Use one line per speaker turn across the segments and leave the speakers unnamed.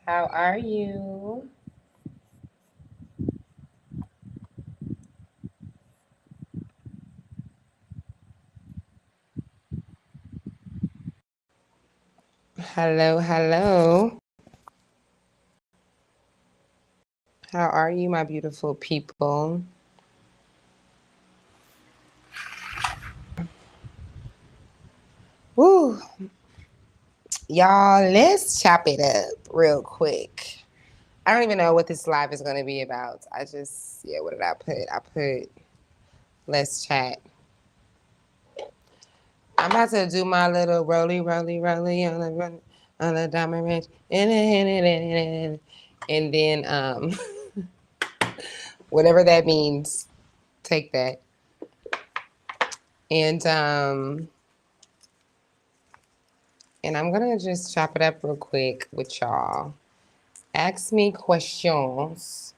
How are you? Hello, hello. How are you, my beautiful people? Woo. Y'all, let's chop it up real quick. I don't even know what this live is going to be about. What did I put? I put, let's chat. I'm about to do my little roly, roly, roly on the diamond ridge. And then, whatever that means, take that. And, And I'm gonna just chop it up real quick with y'all. Ask me questions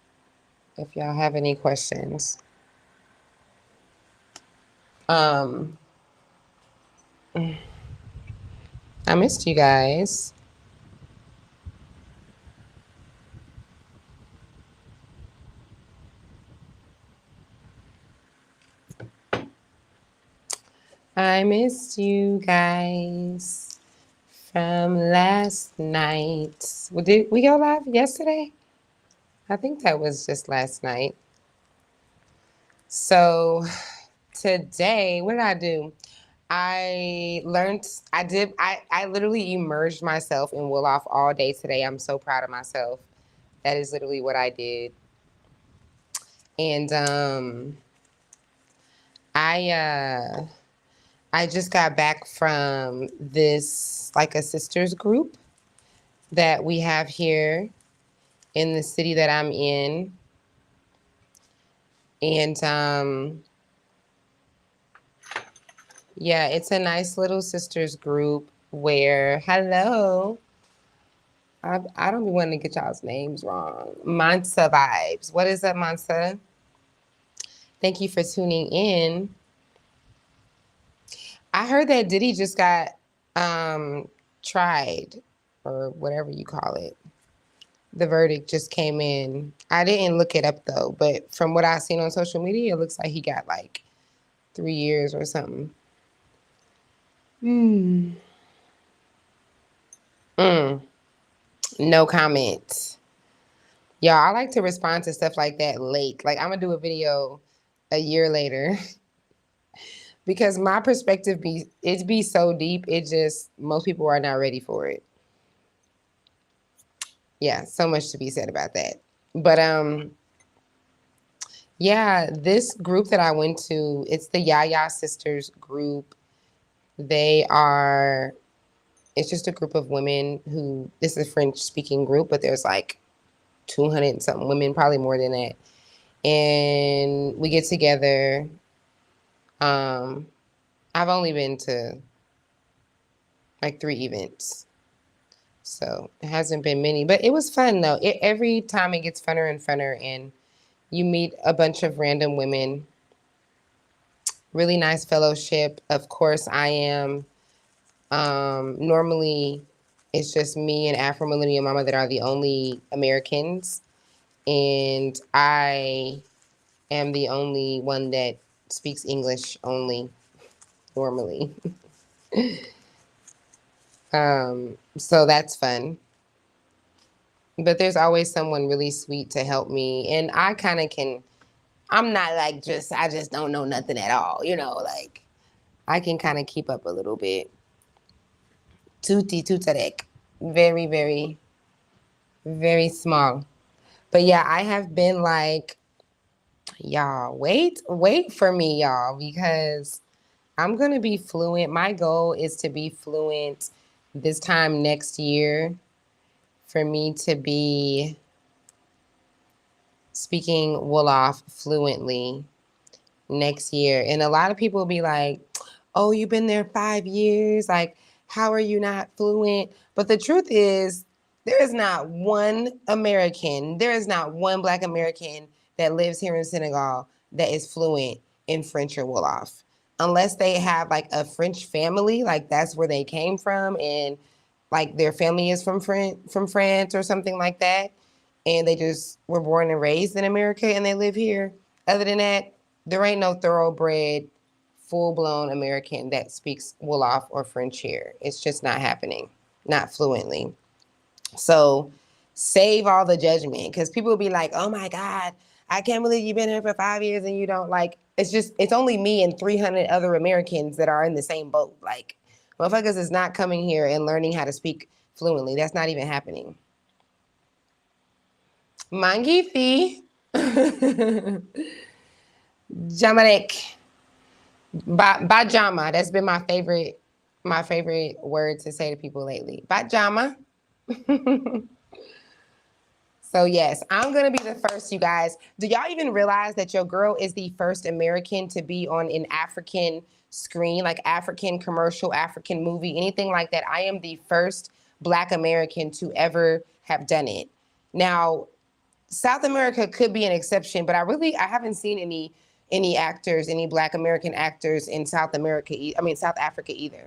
if y'all have any questions. Um, I missed you guys. I missed you guys from last night. Did we go live yesterday? I think that was just last night. So today, what did I do? I learned, I literally immersed myself in Will Off all day today. I'm so proud of myself. That is literally what I did. And I I just got back from this like a sisters group that we have here in the city that I'm in. And yeah, it's a nice little sisters group where hello. I don't be wanting to get y'all's names wrong. Mansa Vibes. What is up, Mansa? Thank you for tuning in. I heard that Diddy just got tried, or whatever you call it. The verdict just came in. I didn't look it up though, but from what I've seen on social media, it looks like he got like 3 years or something. Mm. No comment. Y'all, I like to respond to stuff like that late. Like I'm gonna do a video a year later because my perspective be so deep. It just most people are not ready for it. Yeah, so much to be said about that. But yeah, this group that I went to, it's the Yaya Sisters group. They are it's just a group of women who this is a French speaking group, but there's like 200 and something women, probably more than that. And we get together. I've only been to like 3 events. So it hasn't been many, but it was fun though. Every time it gets funner and funner, and you meet a bunch of random women. Really nice fellowship. Of course, I am. Normally, it's just me and Afro Millennial Mama that are the only Americans, and I am the only one that speaks English only normally. So that's fun. But there's always someone really sweet to help me, and I kind of can. I'm not like I just don't know nothing at all, like I can kind of keep up a little bit. Tutti tutarek. Very, very, very small. But yeah, I have been like, y'all, wait for me, y'all, because I'm going to be fluent. My goal is to be fluent this time next year, for me to be speaking Wolof fluently next year. And a lot of people will be like, oh, you've been there 5 years. Like, how are you not fluent? But the truth is, there is not one American, there is not one Black American that lives here in Senegal that is fluent in French or Wolof. Unless they have like a French family, like that's where they came from, and like their family is from France or something like that, and they just were born and raised in America and they live here. Other than that, there ain't no thoroughbred, full-blown American that speaks Wolof or French here. It's just not happening, not fluently. So save all the judgment, because people will be like, oh my God, I can't believe you've been here for 5 years and you don't like, it's only me and 300 other Americans that are in the same boat. Like, motherfuckers is not coming here and learning how to speak fluently. That's not even happening. Mangifi. Jamarek. Bajama. That's been my favorite word to say to people lately. Bajama. So yes, I'm gonna be the first, you guys. Do y'all even realize that your girl is the first American to be on an African screen, like African commercial, African movie, anything like that? I am the first Black American to ever have done it. Now, South America could be an exception, but I haven't seen any actors, any Black American actors in South America, South Africa either.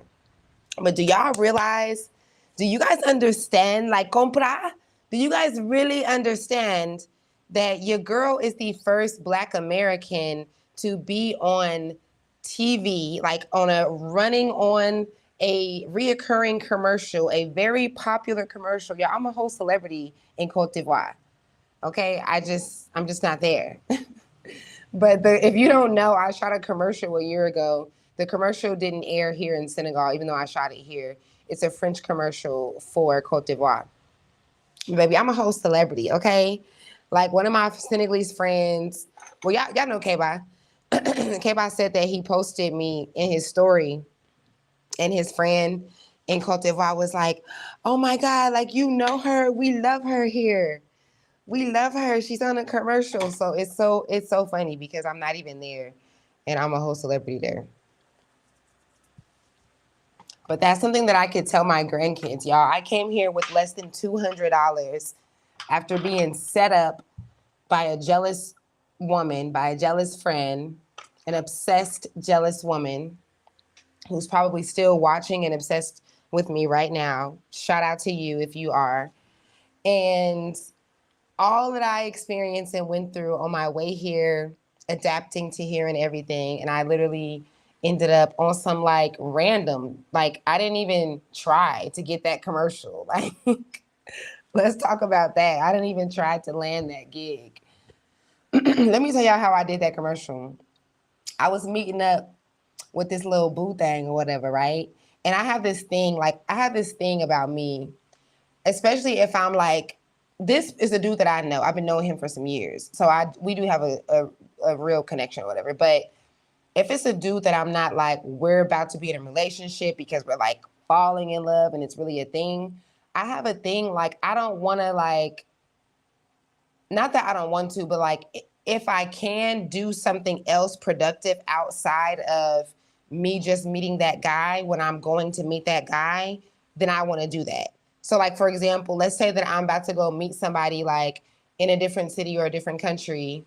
But do y'all realize, do you guys understand, like, compra? Do you guys really understand that your girl is the first Black American to be on TV, like running on a reoccurring commercial, a very popular commercial? Yeah, I'm a whole celebrity in Cote d'Ivoire. Okay, I'm just not there. But if you don't know, I shot a commercial a year ago. The commercial didn't air here in Senegal, even though I shot it here. It's a French commercial for Cote d'Ivoire. Baby, I'm a whole celebrity, okay? Like, one of my Senegalese friends, well, y'all know K-Bye. K-Bye said that he posted me in his story, and his friend in Cote d'Ivoire was like, oh my God, like, you know her. We love her here. We love her. She's on a commercial. So it's so funny because I'm not even there and I'm a whole celebrity there. But that's something that I could tell my grandkids, y'all. I came here with less than $200 after being set up by a jealous woman, by a jealous friend, an obsessed, jealous woman who's probably still watching and obsessed with me right now. Shout out to you if you are. And all that I experienced and went through on my way here, adapting to here and everything. And I literally ended up on some like random, like I didn't even try to get that commercial. Like, let's talk about that. I didn't even try to land that gig. Let me tell y'all how I did that commercial. I was meeting up with this little boo thing or whatever, right? And I have this thing about me, especially if I'm like, this is a dude that I know. I've been knowing him for some years. So we do have a real connection or whatever. But if it's a dude that I'm not like, we're about to be in a relationship because we're like falling in love and it's really a thing, I have a thing, like, I don't want to, like, not that I don't want to, but like, if I can do something else productive outside of me just meeting that guy when I'm going to meet that guy, then I want to do that. So like, for example, let's say that I'm about to go meet somebody like in a different city or a different country,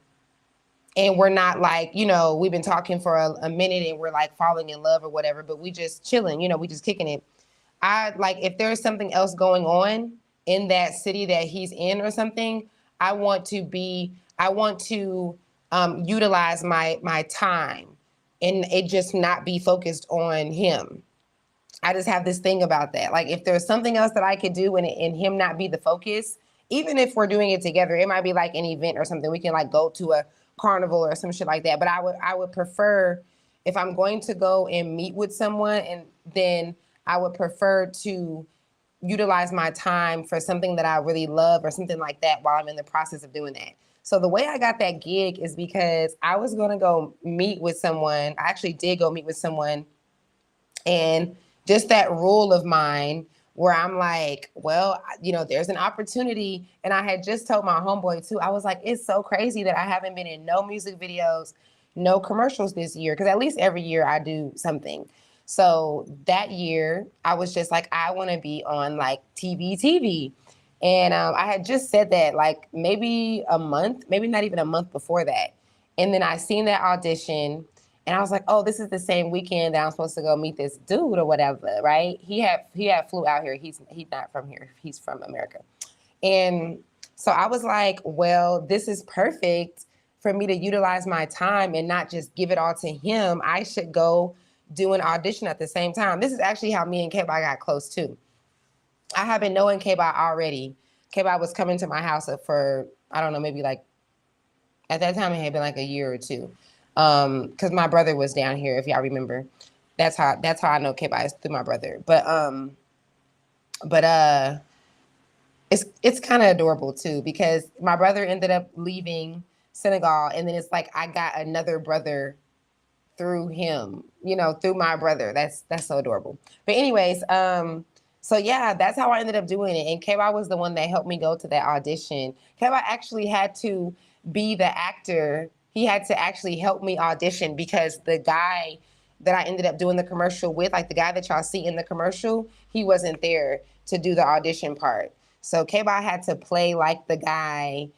and we're not like, we've been talking for a minute and we're like falling in love or whatever, but we just chilling, we just kicking it. I like, if there's something else going on in that city that he's in or something, I want to utilize my time and it just not be focused on him. I just have this thing about that. Like, if there's something else that I could do and him not be the focus, even if we're doing it together, it might be like an event or something. We can like go to a carnival or some shit like that. But I would prefer, if I'm going to go and meet with someone, and then I would prefer to utilize my time for something that I really love or something like that while I'm in the process of doing that. So the way I got that gig is because I was going to go meet with someone. I actually did go meet with someone, and just that rule of mine where I'm like, well, there's an opportunity. And I had just told my homeboy too, I was like, it's so crazy that I haven't been in no music videos, no commercials this year. Because at least every year I do something. So that year I was just like, I want to be on like TV. And I had just said that like maybe a month, maybe not even a month before that. And then I seen that audition. And I was like, oh, this is the same weekend that I'm supposed to go meet this dude or whatever, right? He had flew out here. He's not from here. He's from America. And so I was like, well, this is perfect for me to utilize my time and not just give it all to him. I should go do an audition at the same time. This is actually how me and K-Bot got close too. I have been knowing K-Bot already. K-Bot was coming to my house for, I don't know, maybe like, at that time it had been like a year or two. Because my brother was down here, if y'all remember. That's how I know K-Bot is through my brother. But it's kind of adorable too, because my brother ended up leaving Senegal, and then it's like I got another brother through him, through my brother. That's so adorable. But anyways, so yeah, that's how I ended up doing it. And KY was the one that helped me go to that audition. KY actually had to be the actor. He had to actually help me audition, because the guy that I ended up doing the commercial with, like the guy that y'all see in the commercial, he wasn't there to do the audition part. So K-Bot had to play like the guy.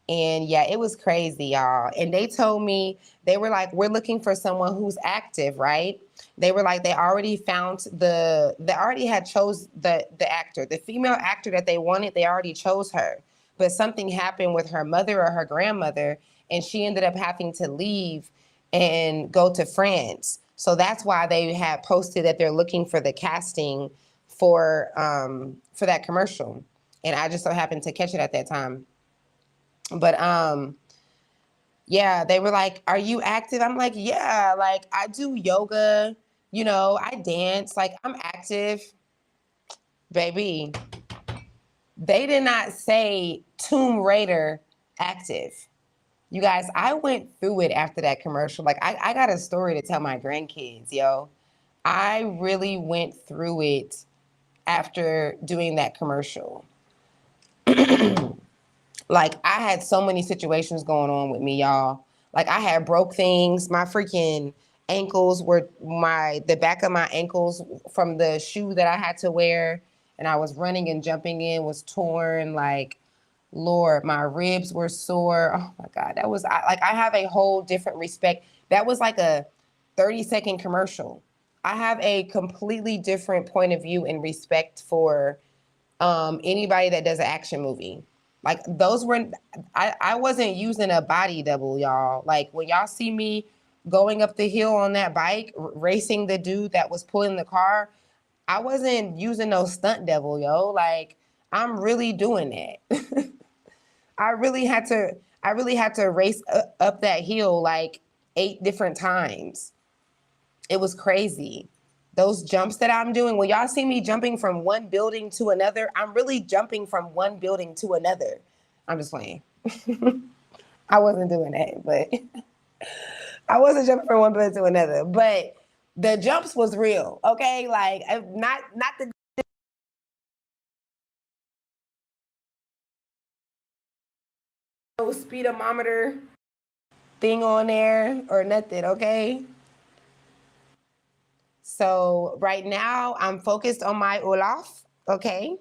And yeah, it was crazy, y'all. And they told me, they were like, we're looking for someone who's active, right? They were like, they already had chose the actor, the female actor that they wanted, they already chose her. But something happened with her mother or her grandmother, and she ended up having to leave and go to France. So that's why they had posted that they're looking for the casting for that commercial. And I just so happened to catch it at that time. But yeah, they were like, are you active? I'm like, yeah, like I do yoga, I dance, like I'm active. Baby, they did not say Tomb Raider active. You guys, I went through it after that commercial. Like I got a story to tell my grandkids, yo. I really went through it after doing that commercial. Like I had so many situations going on with me, y'all. Like I had broke things. My freaking ankles were the back of my ankles from the shoe that I had to wear, and I was running and jumping in, was torn. Like, Lord, my ribs were sore. Oh my God, I have a whole different respect. That was like a 30-second commercial. I have a completely different point of view and respect for anybody that does an action movie. Like those were, I wasn't using a body double, y'all. Like when y'all see me going up the hill on that bike, racing the dude that was pulling the car, I wasn't using no stunt double, yo. Like I'm really doing that. I really had to race up that hill like 8 different times. It was crazy. Those jumps that I'm doing, when y'all see me jumping from one building to another, I'm really jumping from one building to another. I'm just playing. I wasn't doing that, but I wasn't jumping from one building to another. But the jumps was real, okay? Like not the speedometer thing on there or nothing, okay? So right now I'm focused on my Olaf, okay?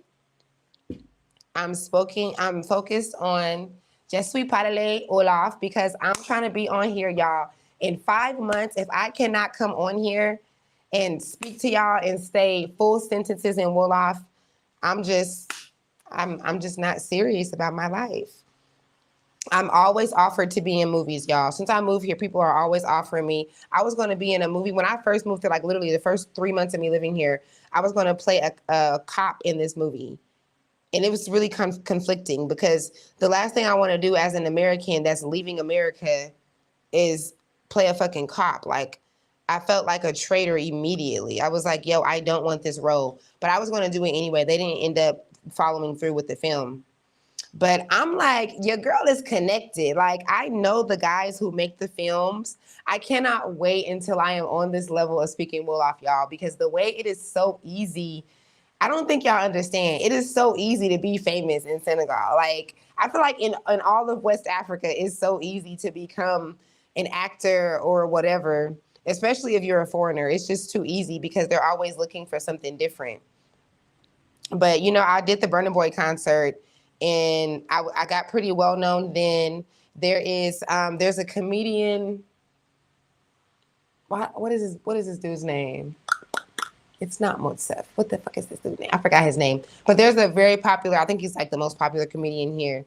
I'm focused on Je suis parler Olaf, because I'm trying to be on here, y'all. In 5 months, if I cannot come on here and speak to y'all and say full sentences in Wolof, I'm just not serious about my life. I'm always offered to be in movies, y'all. Since I moved here, people are always offering me. I was going to be in a movie. When I first moved here, like literally the first 3 months of me living here, I was going to play a cop in this movie. And it was really conflicting, because the last thing I want to do as an American that's leaving America is play a fucking cop. Like, I felt like a traitor immediately. I was like, yo, I don't want this role. But I was going to do it anyway. They didn't end up following through with the film. But I'm like, your girl is connected. Like, I know the guys who make the films. I cannot wait until I am on this level of speaking Wolof, y'all, because the way it is so easy, I don't think y'all understand. It is so easy to be famous in Senegal. Like, I feel like in all of West Africa, it's so easy to become an actor or whatever, especially if you're a foreigner. It's just too easy because they're always looking for something different. But, I did the Burna Boy concert, and I got pretty well known then. There's a comedian. What is this dude's name? It's not Motsef. What the fuck is this dude's name? I forgot his name. But there's a very popular, I think he's like the most popular comedian here.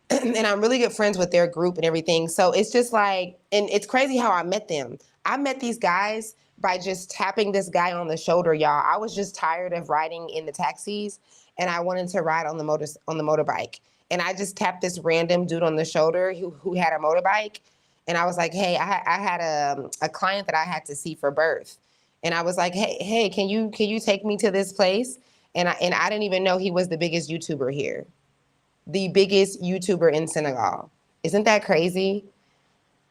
And I'm really good friends with their group and everything. So it's just like, and it's crazy how I met them. I met these guys by just tapping this guy on the shoulder, y'all. I was just tired of riding in the taxis, and I wanted to ride on the motorbike. And I just tapped this random dude on the shoulder who had a motorbike, and I was like, "Hey, I had a client that I had to see for birth," and I was like, "Hey, can you take me to this place?" And I didn't even know he was the biggest YouTuber here, the biggest YouTuber in Senegal. Isn't that crazy?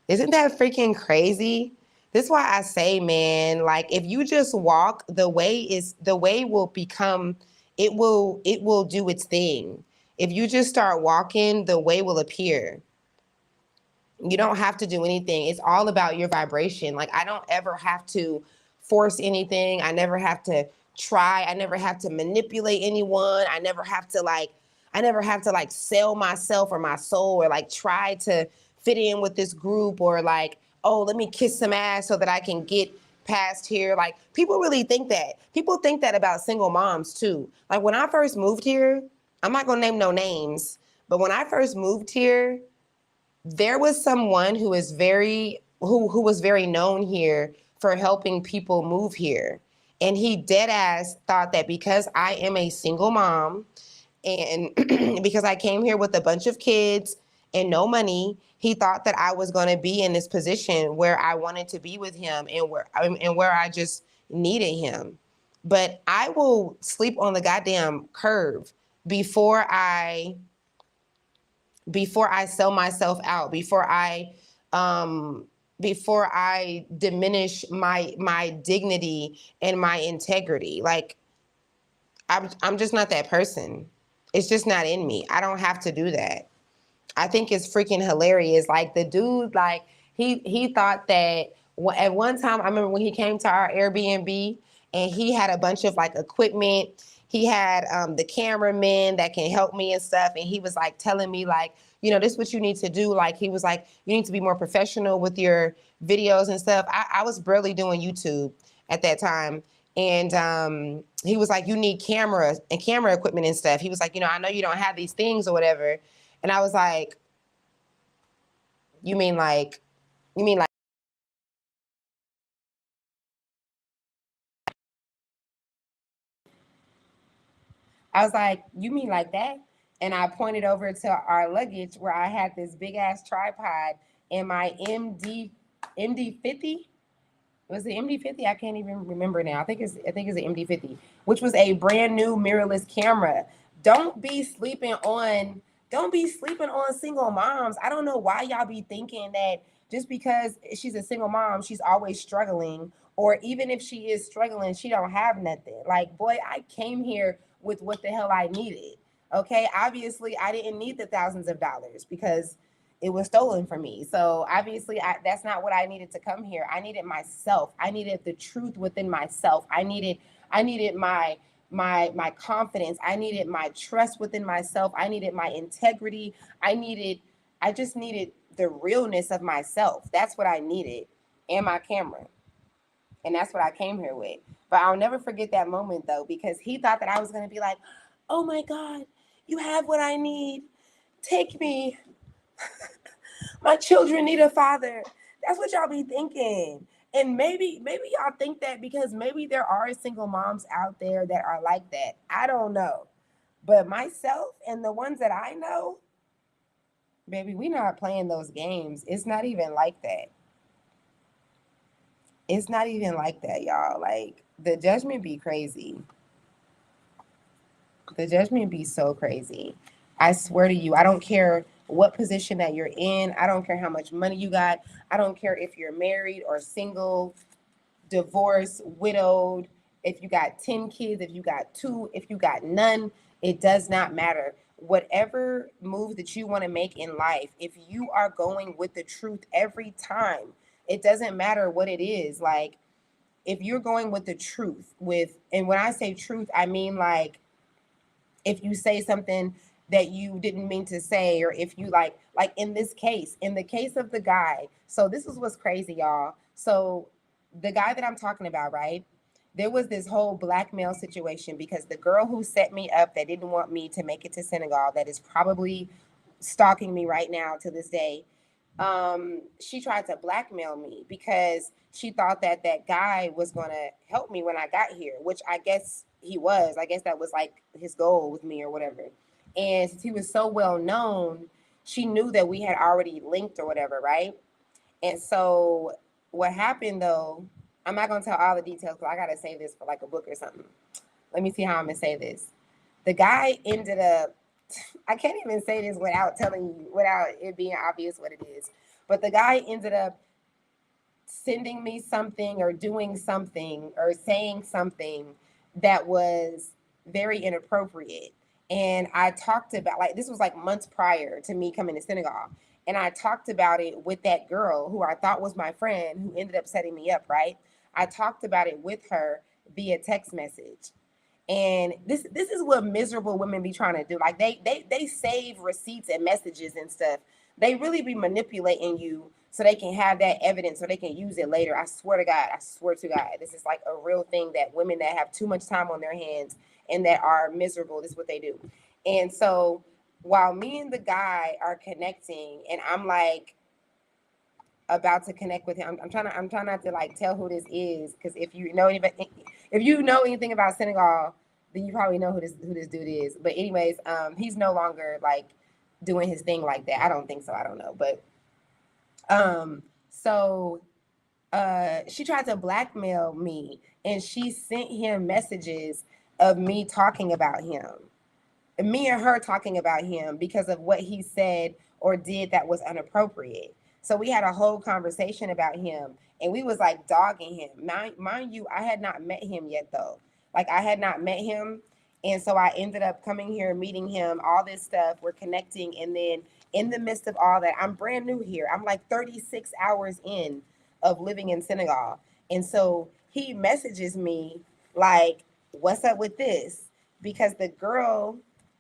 Isn't that freaking crazy? This is why I say, man, like if you just walk, the way will become, it will do its thing. If you just start walking, the way will appear. You don't have to do anything. It's all about your vibration. Like I don't ever have to force anything. I never have to try. I never have to manipulate anyone. I never have to like sell myself or my soul or like try to fit in with this group or like, oh, let me kiss some ass so that I can get past here. Like people really think that. People think that about single moms too. Like when I first moved here, I'm not gonna name no names, but when I first moved here, there was someone who was very known here for helping people move here. And he dead ass thought that because I am a single mom and because I came here with a bunch of kids and no money, he thought that I was going to be in this position where I wanted to be with him and where I just needed him. But I will sleep on the goddamn curb before I before I sell myself out, um before I diminish my dignity and my integrity. Like I'm just not that person. It's just not in me. I don't have to do that. I think it's freaking hilarious. Like the dude, like he thought that at one time, I remember when he came to our Airbnb and he had a bunch of like equipment. He had the cameraman that can help me and stuff, and he was like telling me like, this is what you need to do. Like he was like, you need to be more professional with your videos and stuff. I was barely doing YouTube at that time. And he was like, you need cameras and camera equipment and stuff. He was like, I know you don't have these things or whatever. And I was like, you mean like, you mean like, I was like, you mean like that? And I pointed over to our luggage where I had this big ass tripod and my MD50. Was it MD50? I can't even remember now. I think it's an MD50, which was a brand new mirrorless camera. Don't be sleeping on don't be sleeping on single moms. I don't know why y'all be thinking that just because she's a single mom, she's always struggling, or even if she is struggling, she don't have nothing. Like, boy, I came here with what the hell I needed. Okay, obviously I didn't need the thousands of dollars because it was stolen from me. So obviously, that's not what I needed to come here. I needed myself. I needed the truth within myself. I needed my confidence. I needed my trust within myself. I needed my integrity. I just needed the realness of myself. That's what I needed, and my camera. And that's what I came here with. But I'll never forget that moment though, because he thought that I was gonna be like, oh my God, you have what I need. Take me. My children need a father. That's what y'all be thinking. And maybe y'all think that because maybe there are single moms out there that are like that. I don't know. But myself and the ones that I know, baby, we not playing those games. It's not even like that. It's not even like that, y'all. Like the judgment be crazy. The judgment be so crazy. I swear to you, I don't care what position that you're in. I don't care how much money you got. I don't care if you're married or single, divorced, widowed, if you got 10 kids, if you got two, if you got none, it does not matter. Whatever move that you want to make in life, if you are going with the truth every time, it doesn't matter what it is. Like, if you're going with the truth, and when I say truth, I mean like if you say something that you didn't mean to say, or if you like in this case, in the case of the guy. So this is what's crazy, y'all. So the guy that I'm talking about, right? There was this whole blackmail situation because the girl who set me up that didn't want me to make it to Senegal, that is probably stalking me right now to this day, she tried to blackmail me because she thought that that guy was going to help me when I got here, which I guess he was. I guess that was like his goal with me or whatever. And since he was so well known, she knew that we had already linked or whatever, right? And so what happened though, I'm not gonna tell all the details because I gotta say this for like a book or something. Let me see how I'm gonna say this. The guy ended up, I can't even say this without telling you, without it being obvious what it is. But the guy ended up sending me something or doing something or saying something that was very inappropriate. And I talked about, like, this was like months prior to me coming to Senegal. And I talked about it with that girl who I thought was my friend who ended up setting me up, right? I talked about it with her via text message. And this is what miserable women be trying to do. Like they save receipts and messages and stuff. They really be manipulating you so they can have that evidence so they can use it later. I swear to God, I swear to God, this is like a real thing that women that have too much time on their hands and that are miserable, this is what they do. And so while me and the guy are connecting and I'm like about to connect with him. I'm trying not to like tell who this is because if you know anything about Senegal, then you probably know who this dude is. But anyways, he's no longer like doing his thing like that. I don't think so. I don't know. But so she tried to blackmail me and she sent him messages of me talking about him, me and her talking about him because of what he said or did that was inappropriate. So we had a whole conversation about him and we was like dogging him. Mind you, I had not met him yet though. Like I had not met him. And so I ended up coming here, meeting him, all this stuff. We're connecting. And then in the midst of all that, I'm brand new here. I'm like 36 hours in of living in Senegal. And so he messages me like, what's up with this? Because the girl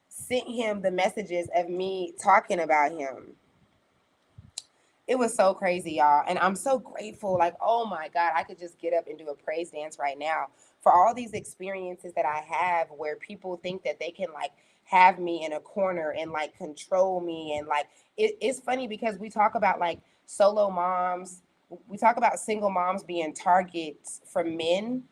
sent him the messages of me talking about him. It was so crazy, y'all. And I'm so grateful. Like, oh my God, I could just get up and do a praise dance right now for all these experiences that I have where people think that they can like have me in a corner and like control me. And like, it's funny because we talk about like solo moms, we talk about single moms being targets for men,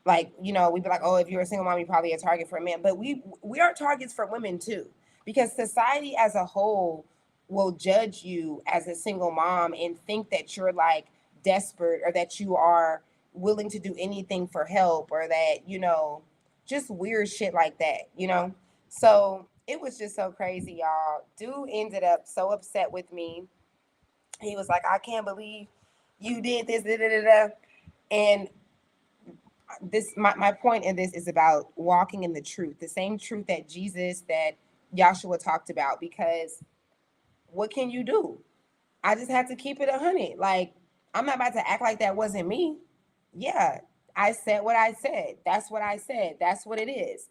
like, you know, we'd be like, oh, if you're a single mom, you're probably a target for a man. But we are targets for women too, because society as a whole will judge you as a single mom and think that you're like desperate or that you are willing to do anything for help or that, you know, just weird shit like that, you know? So it was just so crazy, y'all. Dude ended up so upset with me. He was like, I can't believe you did this, da, da, da, da. And my point in this is about walking in the truth, the same truth that Jesus, that Joshua talked about, because what can you do? I just had to keep it 100. Like, I'm not about to act like that wasn't me. Yeah, I said what I said. That's what I said. That's what it is.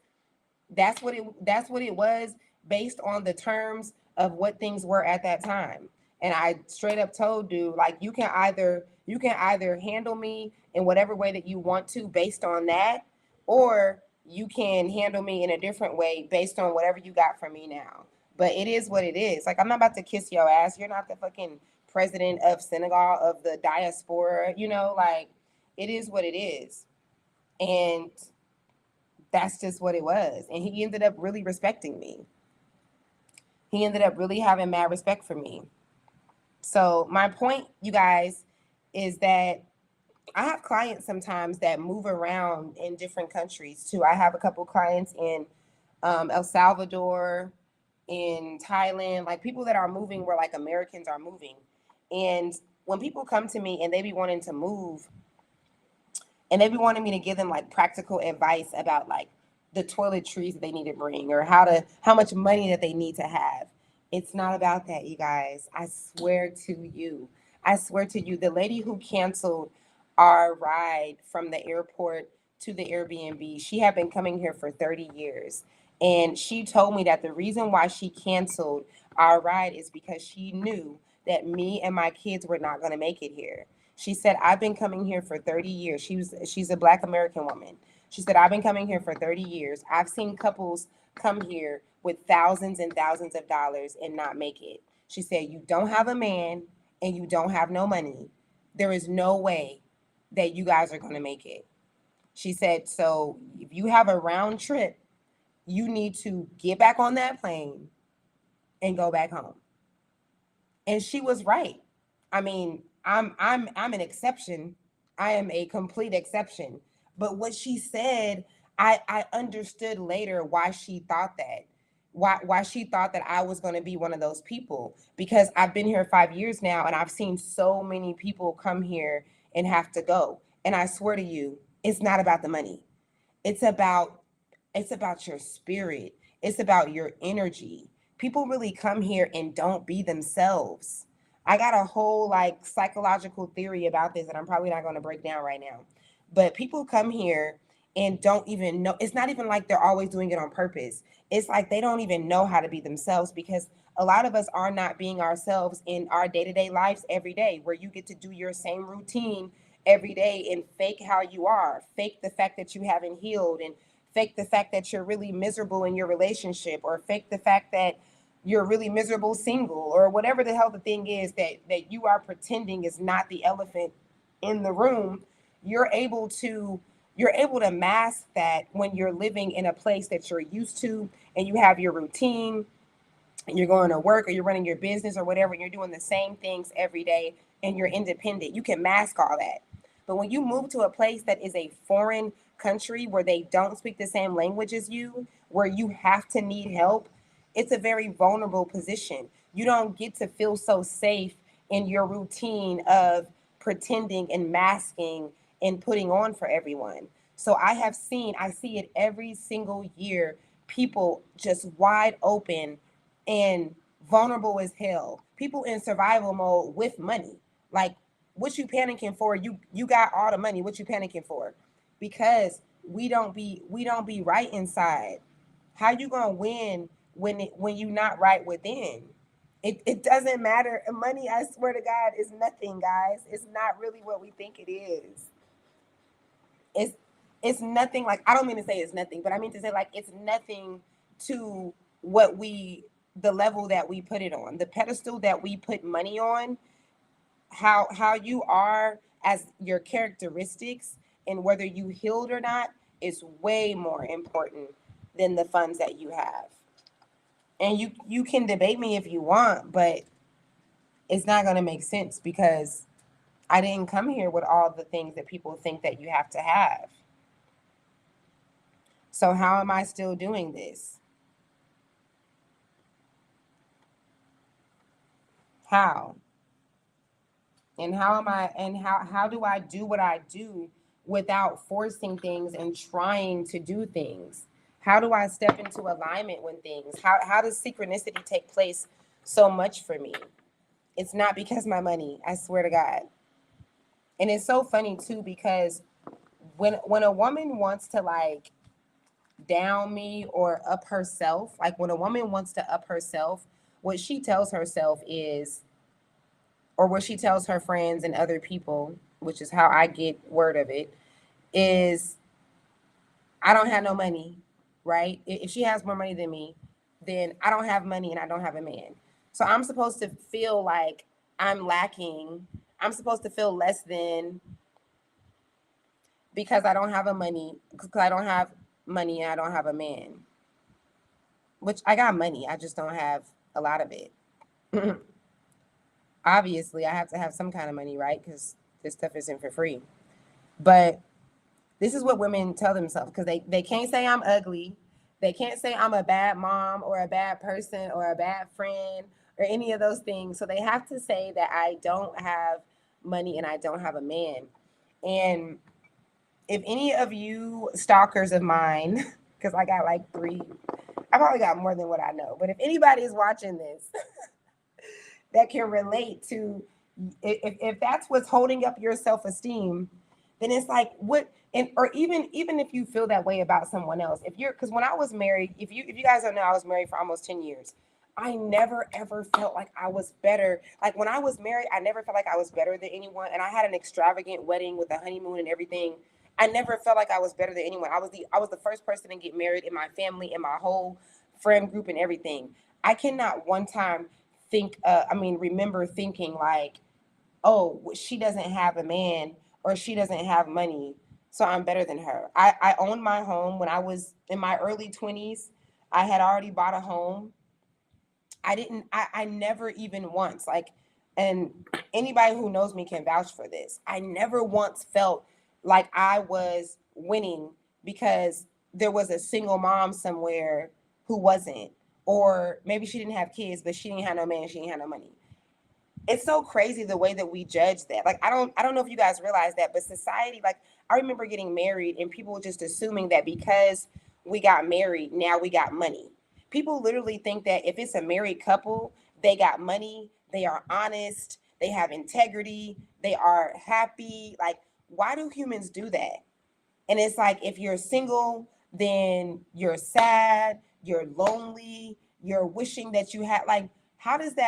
That's what it was based on the terms of what things were at that time. And I straight up told dude, like, you can either handle me in whatever way that you want to based on that, or you can handle me in a different way based on whatever you got from me now. But it is what it is. Like, I'm not about to kiss your ass. You're not the fucking president of Senegal, of the diaspora, you know, like, it is what it is. And that's just what it was. And he ended up really respecting me. He ended up really having mad respect for me. So my point, you guys, is that I have clients sometimes that move around in different countries too. I have a couple clients in El Salvador, in Thailand, like people that are moving where like Americans are moving. And when people come to me and they be wanting to move, and they be wanting me to give them like practical advice about like the toiletries that they need to bring or how much money that they need to have. It's not about that, you guys. I swear to you. I swear to you, the lady who canceled our ride from the airport to the Airbnb, she had been coming here for 30 years. And she told me that the reason why she canceled our ride is because she knew that me and my kids were not going to make it here. She said, I've been coming here for 30 years. She's a Black American woman. She said, I've been coming here for 30 years. I've seen couples come here with thousands and thousands of dollars and not make it. She said, you don't have a man and you don't have no money. There is no way that you guys are going to make it. She said, so if you have a round trip, you need to get back on that plane and go back home. And she was right. I mean, I'm an exception. I am a complete exception. But what she said, I understood later why she thought that. Why she thought that I was going to be one of those people, because I've been here 5 years now and I've seen so many people come here and have to go. And I swear to you, it's not about the money. It's about it's about your spirit. It's about your energy. People really come here and don't be themselves. I got a whole like psychological theory about this that I'm probably not going to break down right now. But people come here and don't even know. It's not even like they're always doing it on purpose. It's like they don't even know how to be themselves, because a lot of us are not being ourselves in our day-to-day lives every day, where you get to do your same routine every day and fake how you are, fake the fact that you haven't healed, and fake the fact that you're really miserable in your relationship, or fake the fact that you're really miserable single, or whatever the hell the thing is that you are pretending is not the elephant in the room. You're able to mask that when you're living in a place that you're used to and you have your routine and you're going to work or you're running your business or whatever, and you're doing the same things every day and you're independent. You can mask all that. But when you move to a place that is a foreign country where they don't speak the same language as you, where you have to need help, it's a very vulnerable position. You don't get to feel so safe in your routine of pretending and masking and putting on for everyone. So I see it every single year, people just wide open and vulnerable as hell. People in survival mode with money. Like, what you panicking for? You got all the money. What you panicking for? Because we don't be right inside. How you gonna win when you not right within? It doesn't matter. Money, I swear to God, is nothing, guys. It's not really what we think it is. It's it's nothing. Like, I don't mean to say it's nothing, but I mean to say, like, it's nothing to what we the level that we put it on, the pedestal that we put money on. How you are as your characteristics and whether you healed or not is way more important than the funds that you have. And you can debate me if you want, but it's not going to make sense, because I didn't come here with all the things that people think that you have to have. So how am I still doing this? How? And how do I do what I do without forcing things and trying to do things? How do I step into alignment when things? How does synchronicity take place so much for me? It's not because my money, I swear to God. And it's so funny too, because when a woman wants to like down me or up herself, like when a woman wants to up herself, what she tells herself is, or what she tells her friends and other people, which is how I get word of it, is I don't have no money, right? If she has more money than me, then I don't have money and I don't have a man. So I'm supposed to feel like I'm lacking. I'm supposed to feel less than, because I don't have a money, because I don't have money and I don't have a man. Which, I got money, I just don't have a lot of it. Obviously, I have to have some kind of money, right? Because this stuff isn't for free. But this is what women tell themselves, because they can't say I'm ugly. They can't say I'm a bad mom or a bad person or a bad friend or any of those things. So they have to say that I don't have money and I don't have a man. And if any of you stalkers of mine, because I got like three, I probably got more than what I know, but if anybody is watching this that can relate to, if that's what's holding up your self-esteem, then it's like, what? And or even if you feel that way about someone else, if you're, because when I was married, if you guys don't know, I was married for almost 10 years.
I never ever felt like I was better. Like when I was married, I never felt like I was better than anyone. And I had an extravagant wedding with a honeymoon and everything. I never felt like I was better than anyone. I was the first person to get married in my family, in my whole friend group and everything. I cannot one time remember thinking like, oh, she doesn't have a man or she doesn't have money, so I'm better than her. I owned my home when I was in my early 20s. I had already bought a home. I never even once, like, and anybody who knows me can vouch for this. I never once felt like I was winning because there was a single mom somewhere who wasn't, or maybe she didn't have kids, but she didn't have no man, she didn't have no money. It's so crazy the way that we judge that. Like I don't know if you guys realize that, but society, like, I remember getting married and people just assuming that because we got married, now we got money. People literally think that if it's a married couple, they got money, they are honest, they have integrity, they are happy. Like, why do humans do that? And it's like if you're single, then you're sad, you're lonely, you're wishing that you had, like, how does the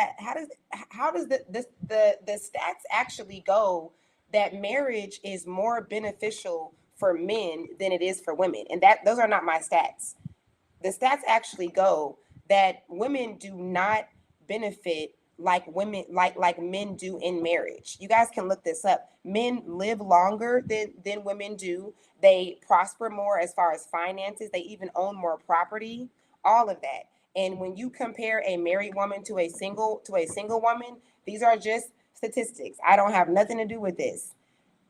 stats actually go that marriage is more beneficial for men than it is for women? And that those are not my stats. The stats actually go that women do not benefit like women like men do in marriage. You guys can look this up. Men live longer than women do. They prosper more as far as finances. They even own more property. All of that. And when you compare a married woman to a single woman, these are just statistics. I don't have nothing to do with this.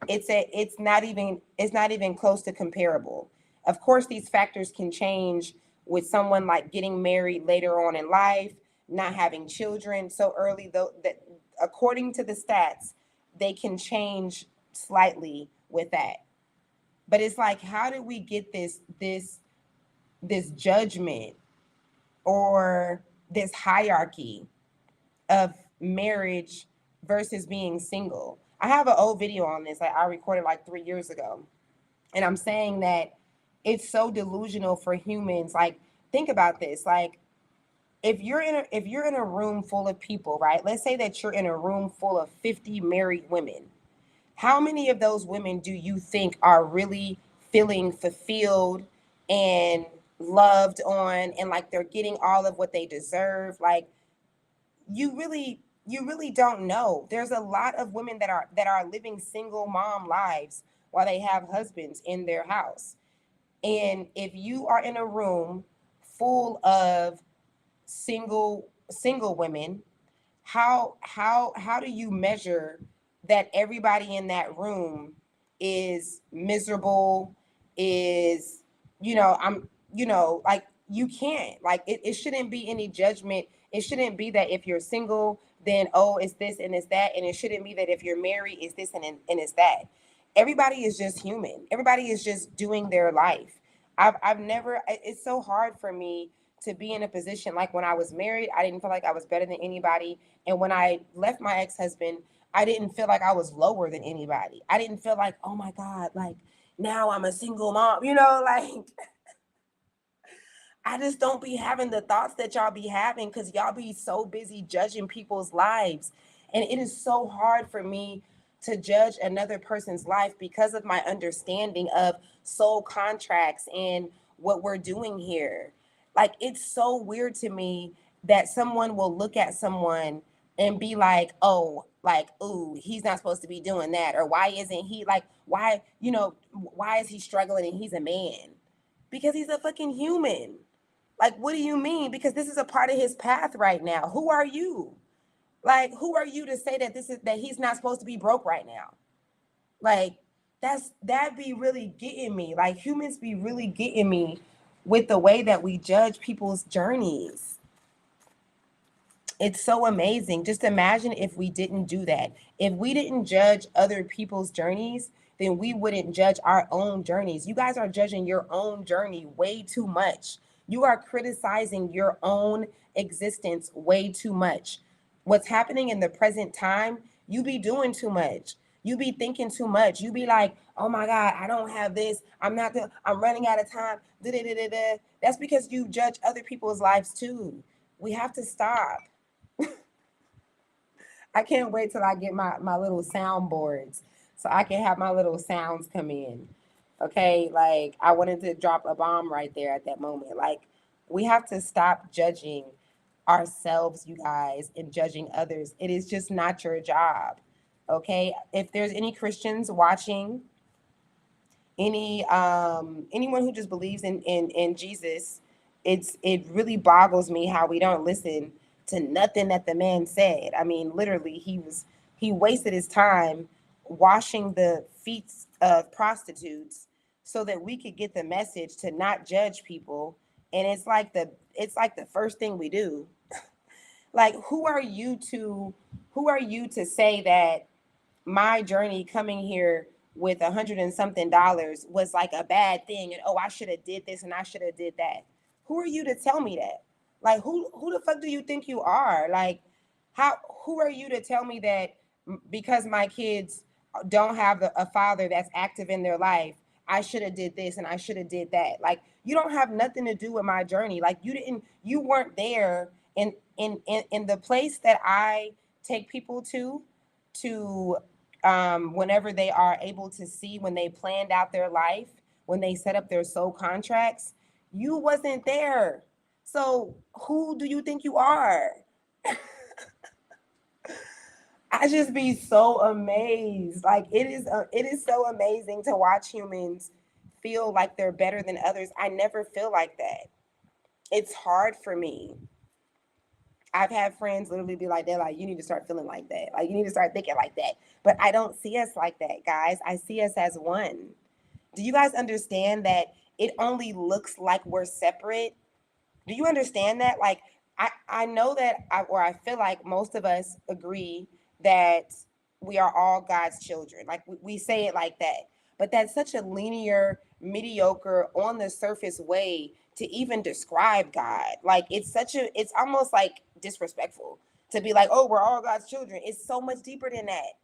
It's not even close to comparable. Of course, these factors can change with someone like getting married later on in life, not having children so early, though, that according to the stats, they can change slightly with that. But it's like, how did we get this judgment or this hierarchy of marriage versus being single? I have an old video on this. I recorded like 3 years ago, and I'm saying that it's so delusional for humans. Like, think about this. Like, if you're in a room full of people, right? Let's say that you're in a room full of 50 married women. How many of those women do you think are really feeling fulfilled and loved on, and like they're getting all of what they deserve? Like, you really don't know. There's a lot of women that are living single mom lives while they have husbands in their house. And if you are in a room full of single women, how do you measure that everybody in that room is miserable, is, like, you can't, like, it shouldn't be any judgment. It shouldn't be that if you're single, then, oh, it's this and it's that, and it shouldn't be that if you're married, it's this and it's that. Everybody is just human. Everybody is just doing their life. I've never, it's so hard for me to be in a position like when I was married, I didn't feel like I was better than anybody. And when I left my ex-husband, I didn't feel like I was lower than anybody. I didn't feel like, oh my God, like, now I'm a single mom, like, I just don't be having the thoughts that y'all be having because y'all be so busy judging people's lives. And it is so hard for me to judge another person's life because of my understanding of soul contracts and what we're doing here. Like, it's so weird to me that someone will look at someone and be like, oh, like, ooh, he's not supposed to be doing that. Or why isn't he, like, why is he struggling and he's a man? Because he's a fucking human. Like, what do you mean? Because this is a part of his path right now. Who are you? Like, who are you to say that he's not supposed to be broke right now? Like, that be really getting me. Like, humans be really getting me with the way that we judge people's journeys. It's so amazing. Just imagine if we didn't do that. If we didn't judge other people's journeys, then we wouldn't judge our own journeys. You guys are judging your own journey way too much. You are criticizing your own existence way too much. What's happening in the present time, you be doing too much. You be thinking too much. You be like, oh my God, I don't have this. I'm running out of time. Da, da, da, da, da. That's because you judge other people's lives too. We have to stop. I can't wait till I get my little soundboards so I can have my little sounds come in. Okay, like I wanted to drop a bomb right there at that moment. Like we have to stop judging ourselves, you guys, and judging others. It is just not your job. Okay? If there's any Christians watching, anyone who just believes in Jesus, it really boggles me how we don't listen to nothing that the man said. I mean, literally, he wasted his time washing the feet of prostitutes so that we could get the message to not judge people. And it's like the first thing we do. Like, who are you to say that my journey coming here with $100 and something was like a bad thing, and oh, I should have did this and I should have did that? Who are you to tell me that? Like, who the fuck do you think you are? Like, how who are you to tell me that because my kids don't have a father that's active in their life, I should have did this and I should have did that? Like, you don't have nothing to do with my journey. Like, you weren't there in the place that I take people to whenever they are able to see, when they planned out their life, when they set up their soul contracts. You wasn't there. So who do you think you are? I just be so amazed. Like, it is so amazing to watch humans feel like they're better than others. I never feel like that. It's hard for me. I've had friends literally be like, they're like, you need to start feeling like that. Like, you need to start thinking like that. But I don't see us like that, guys. I see us as one. Do you guys understand that it only looks like we're separate? Do you understand that? Like, I know that I feel like most of us agree that we are all God's children. Like, we say it like that. But that's such a linear, mediocre, on the surface way to even describe God. Like, it's almost like disrespectful to be like, oh, we're all God's children. It's so much deeper than that.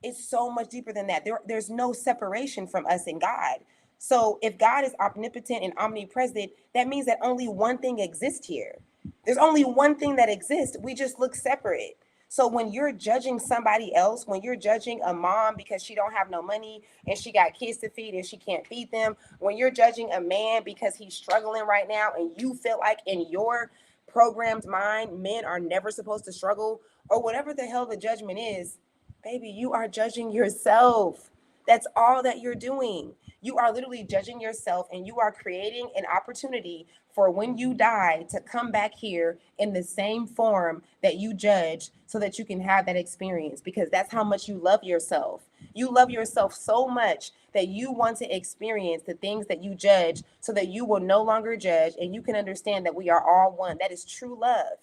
It's so much deeper than that. There's no separation from us and God. So if God is omnipotent and omnipresent, that means that only one thing exists here. There's only one thing that exists. We just look separate. So when you're judging somebody else, when you're judging a mom because she don't have no money and she got kids to feed and she can't feed them, when you're judging a man because he's struggling right now and you feel like in your programmed mind men are never supposed to struggle, or whatever the hell the judgment is, baby, you are judging yourself. That's all that you're doing. You are literally judging yourself, and you are creating an opportunity for when you die to come back here in the same form that you judged so that you can have that experience, because that's how much you love yourself. You love yourself so much that you want to experience the things that you judge so that you will no longer judge and you can understand that we are all one. That is true love.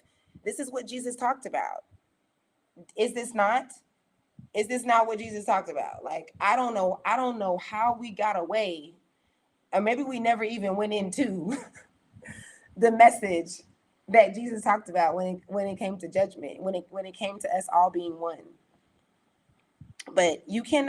This is what Jesus talked about. Is this not? Is this not what Jesus talked about? Like, I don't know. I don't know how we got away, or maybe we never even went into the message that Jesus talked about when it came to judgment, when it came to us all being one. But you can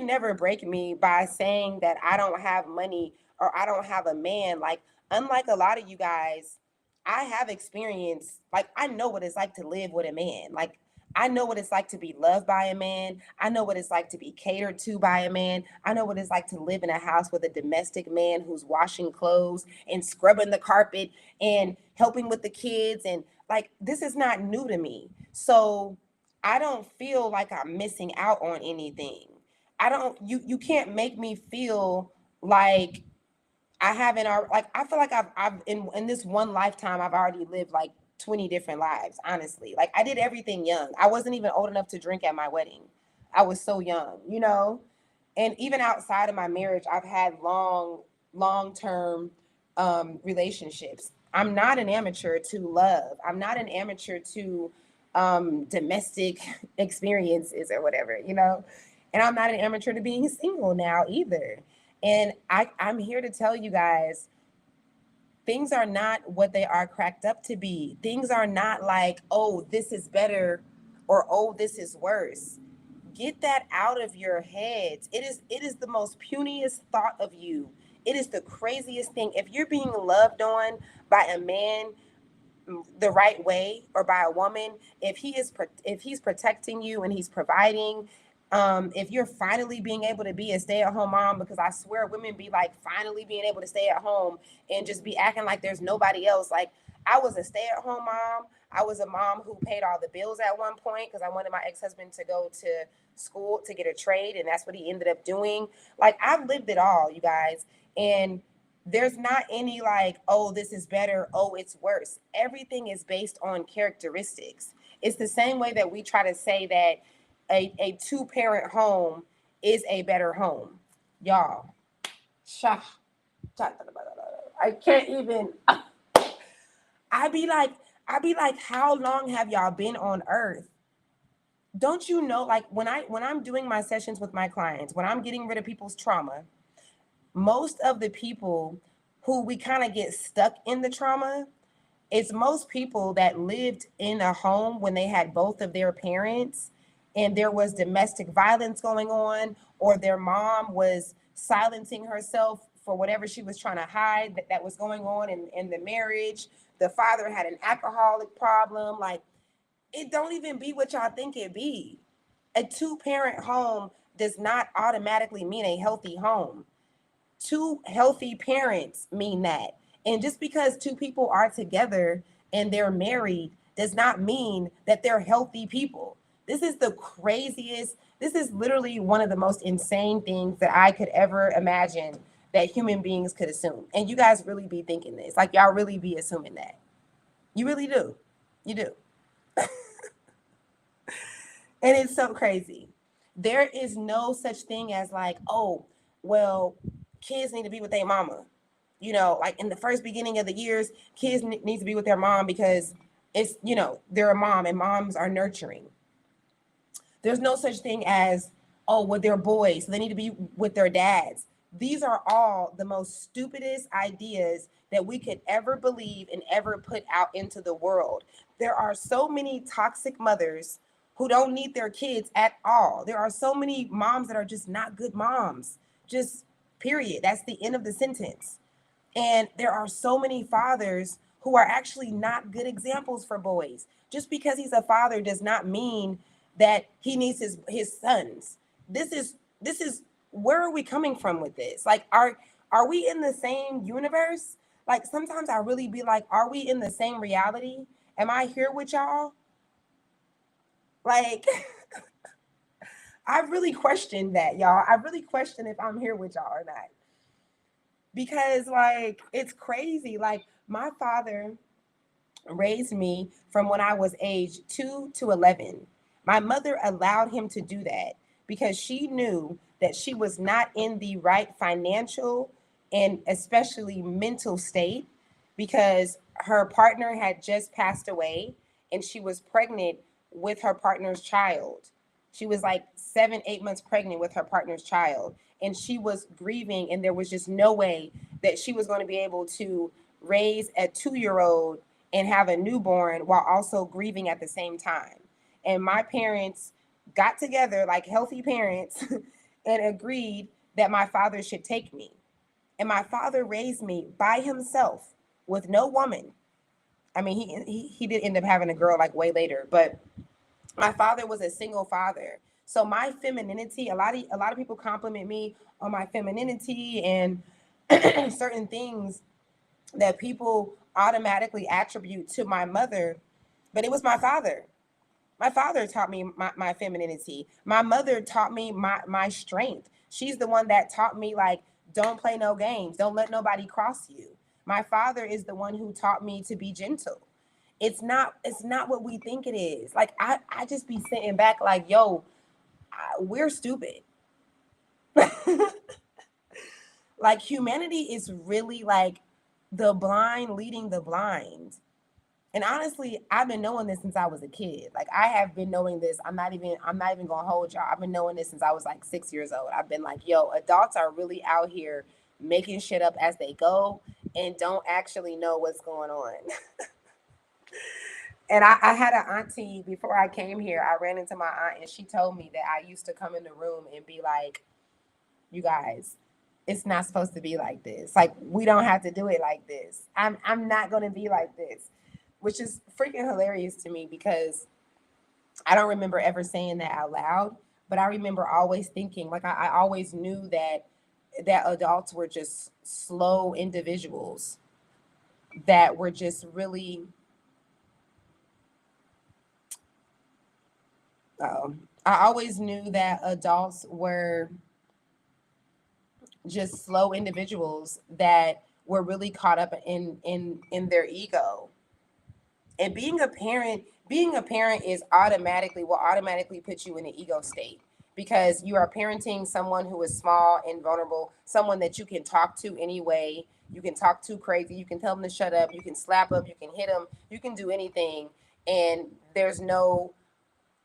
never break me by saying that I don't have money or I don't have a man. Like, unlike a lot of you guys, I have experience. Like, I know what it's like to live with a man. Like, I know what it's like to be loved by a man. I know what it's like to be catered to by a man. I know what it's like to live in a house with a domestic man who's washing clothes and scrubbing the carpet and helping with the kids. And like, this is not new to me. So I don't feel like I'm missing out on anything. I don't you can't make me feel like I haven't like, I feel like I've in this one lifetime I've already lived like 20 different lives, honestly. Like, I did everything young. I wasn't even old enough to drink at my wedding. I was so young. And even outside of my marriage, I've had long-term relationships. I'm not an amateur to love. I'm not an amateur to domestic experiences or whatever. And I'm not an amateur to being single now either. And I'm here to tell you guys, things are not what they are cracked up to be. Things are not like, oh, this is better or oh, this is worse. Get that out of your heads. It is the most puniest thought of you. It is the craziest thing. If you're being loved on by a man the right way or by a woman, if he's protecting you and he's providing, if you're finally being able to be a stay-at-home mom, because I swear women be like finally being able to stay at home and just be acting like there's nobody else. Like, I was a stay-at-home mom. I was a mom who paid all the bills at one point because I wanted my ex-husband to go to school to get a trade, and that's what he ended up doing. Like, I've lived it all, you guys. And there's not any like, oh, this is better, oh, it's worse. Everything is based on characteristics. It's the same way that we try to say that a two-parent home is a better home. Y'all, I can't even. I be like, how long have y'all been on earth? Don't you know, like, when I'm doing my sessions with my clients, when I'm getting rid of people's trauma, most of the people who we kind of get stuck in the trauma, it's most people that lived in a home when they had both of their parents and there was domestic violence going on, or their mom was silencing herself for whatever she was trying to hide that was going on in the marriage. The father had an alcoholic problem. Like, it don't even be what y'all think it be. A two-parent home does not automatically mean a healthy home. Two healthy parents mean that. And just because two people are together and they're married does not mean that they're healthy people. This is the craziest, this is literally one of the most insane things that I could ever imagine that human beings could assume. And you guys really be thinking this. Like, y'all really be assuming that. You really do. You do. And it's so crazy. There is no such thing as like, oh, well, kids need to be with their mama. You know, like in the first beginning of the years, kids need to be with their mom because it's, they're a mom and moms are nurturing. There's no such thing as, oh, well, they're boys, so they need to be with their dads. These are all the most stupidest ideas that we could ever believe and ever put out into the world. There are so many toxic mothers who don't need their kids at all. There are so many moms that are just not good moms. Just period. That's the end of the sentence. And there are so many fathers who are actually not good examples for boys. Just because he's a father does not mean that he needs his sons. This is where are we coming from with this? Like, are we in the same universe? Like, sometimes I really be like, are we in the same reality? Am I here with y'all? Like, I really question that, y'all. I really question if I'm here with y'all or not. Because, like, it's crazy. Like, my father raised me from when I was age 2 to 11. My mother allowed him to do that because she knew that she was not in the right financial and especially mental state, because her partner had just passed away and she was pregnant with her partner's child. She was like 7, 8 months pregnant with her partner's child. And she was grieving, and there was just no way that she was going to be able to raise a 2-year old and have a newborn while also grieving at the same time. And my parents got together like healthy parents and agreed that my father should take me. And my father raised me by himself with no woman. I mean, he did end up having a girl like way later, but my father was a single father. So my femininity, a lot of people compliment me on my femininity and certain things that people automatically attribute to my mother, but it was my father. My father taught me my femininity. My mother taught me my strength. She's the one that taught me, like, don't play no games. Don't let nobody cross you. My father is the one who taught me to be gentle. It's not what we think it is. Like, I just be sitting back like, yo, we're stupid. Like, humanity is really like the blind leading the blind. And honestly, I've been knowing this since I was a kid. Like, I have been knowing this. I'm not even gonna hold y'all. I've been knowing this since I was like 6 years old. I've been like, yo, adults are really out here making shit up as they go and don't actually know what's going on. And I had an auntie before I came here. I ran into my aunt and she told me that I used to come in the room and be like, you guys, it's not supposed to be like this. Like, we don't have to do it like this. I'm not gonna be like this. which is freaking hilarious to me because I don't remember ever saying that out loud, but I remember always thinking, like I always knew that adults were just slow individuals that were just really I always knew that adults were just slow individuals that were really caught up in their ego. And being a parent is automatically will automatically put you in an ego state because you are parenting someone who is small and vulnerable, someone that you can talk to anyway. You can talk to crazy, you can tell them to shut up, you can slap them, you can hit them, you can do anything, and there's no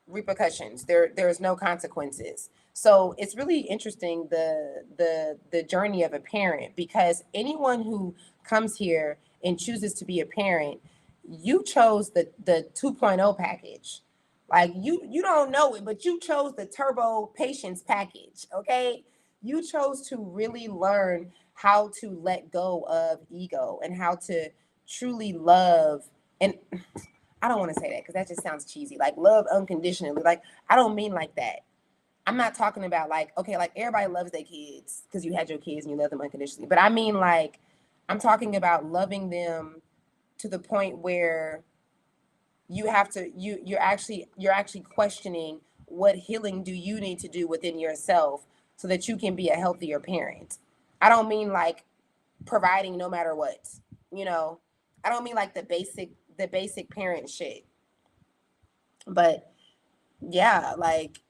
repercussions. There's no consequences. So it's really interesting the journey of a parent, because anyone who comes here and chooses to be a parent, you chose the 2.0 package. Like you don't know it, but you chose the turbo patience package, okay? You chose to really learn how to let go of ego and how to truly love. And I don't want to say that because that just sounds cheesy. Like love unconditionally. Like I don't mean like that. I'm not talking about like, okay, like everybody loves their kids because you had your kids and you love them unconditionally. But I mean like I'm talking about loving them to the point where you have to you're actually questioning what healing do you need to do within yourself so that you can be a healthier parent. I don't mean like providing no matter what, you know. I don't mean like the basic parent shit. But yeah, like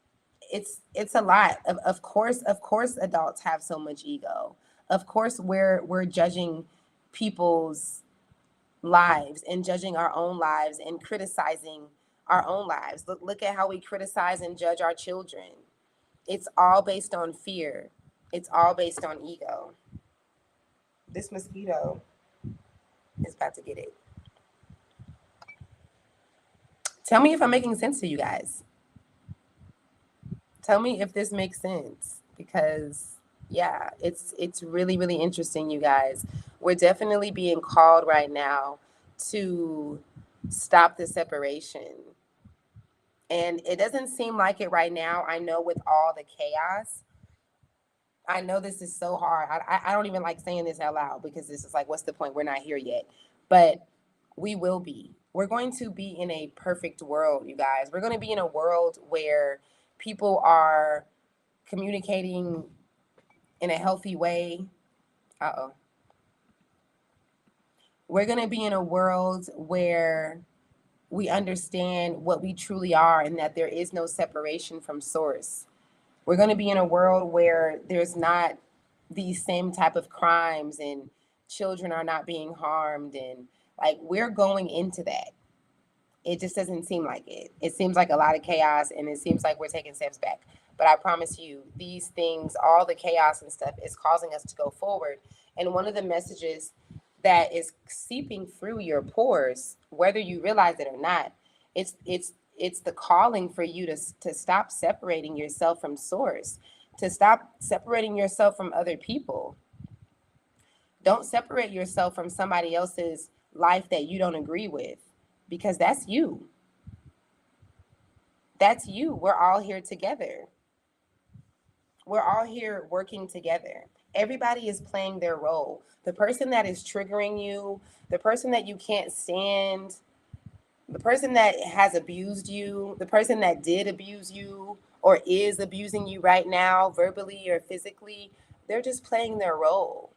it's a lot. Of course adults have so much ego. Of course we're judging people's lives and judging our own lives and criticizing our own lives. Look at how we criticize and judge our children. It's all based on fear. It's all based on ego. This mosquito is about to get it. Tell me if I'm making sense to you guys. Tell me if this makes sense, because yeah, it's really really interesting, you guys. We're definitely being called right now to stop the separation. And it doesn't seem like it right now. I know with all the chaos, I know this is so hard. I don't even like saying this out loud because this is like, what's the point? We're not here yet. But we will be. We're going to be in a perfect world, you guys. We're going to be in a world where people are communicating in a healthy way. Uh oh. We're going to be in a world where we understand what we truly are and that there is no separation from source. We're going to be in a world where there's not these same type of crimes and children are not being harmed, and like we're going into that. It just doesn't seem like it. It seems like a lot of chaos and it seems like we're taking steps back. But I promise you, these things, all the chaos and stuff is causing us to go forward. And one of the messages that is seeping through your pores, whether you realize it or not, it's the calling for you to stop separating yourself from source, to stop separating yourself from other people. Don't separate yourself from somebody else's life that you don't agree with, because that's you. That's you. We're all here together. We're all here working together. Everybody is playing their role. The person that is triggering you, the person that you can't stand, the person that has abused you, the person that did abuse you or is abusing you right now, verbally or physically, they're just playing their role.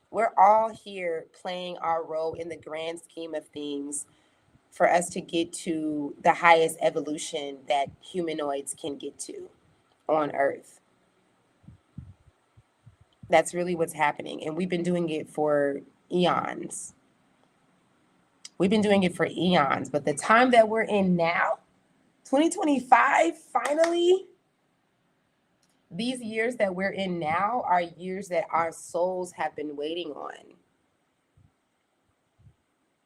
We're all here playing our role in the grand scheme of things for us to get to the highest evolution that humanoids can get to on Earth. That's really what's happening. And we've been doing it for eons. We've been doing it for eons. But the time that we're in now, 2025, finally, these years that we're in now are years that our souls have been waiting on.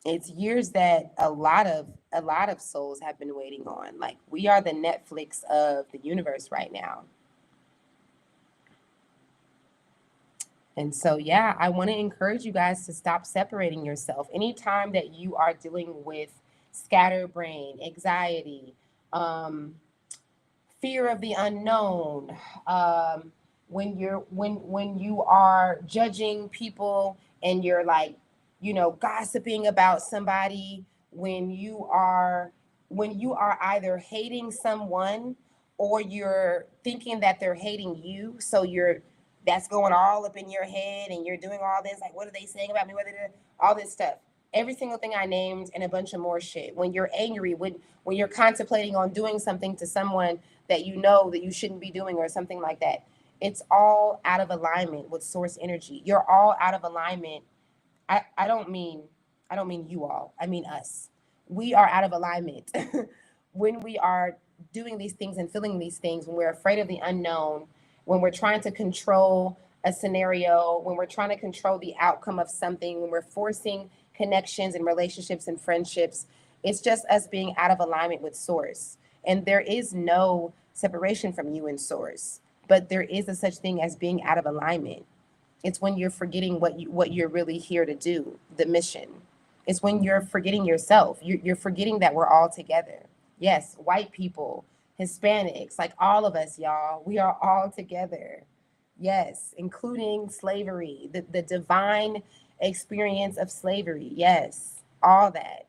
It's years that a lot of souls have been waiting on. Like we are the Netflix of the universe right now. And so, yeah, I want to encourage you guys to stop separating yourself. Anytime that you are dealing with scatterbrain, anxiety, um, fear of the unknown, um, when you are judging people and you're like, gossiping about somebody, when you are either hating someone or you're thinking that they're hating you, so that's going all up in your head and you're doing all this like, what are they saying about me, what are they, all this stuff, every single thing I named and a bunch of more shit. When you're angry, when you're contemplating on doing something to someone that you know that you shouldn't be doing or something like that, it's all out of alignment with source energy. You're all out of alignment. I don't mean you all. I mean us. We are out of alignment when we are doing these things and feeling these things, when we're afraid of the unknown, when we're trying to control a scenario, when we're trying to control the outcome of something, when we're forcing connections and relationships and friendships. It's just us being out of alignment with source. And there is no separation from you and source, but there is a such thing as being out of alignment. It's when you're forgetting what you're really here to do, the mission. It's when you're forgetting yourself. You're forgetting that we're all together. Yes, white people, Hispanics, like all of us, y'all, we are all together. Yes, including slavery, the divine experience of slavery. Yes, all that.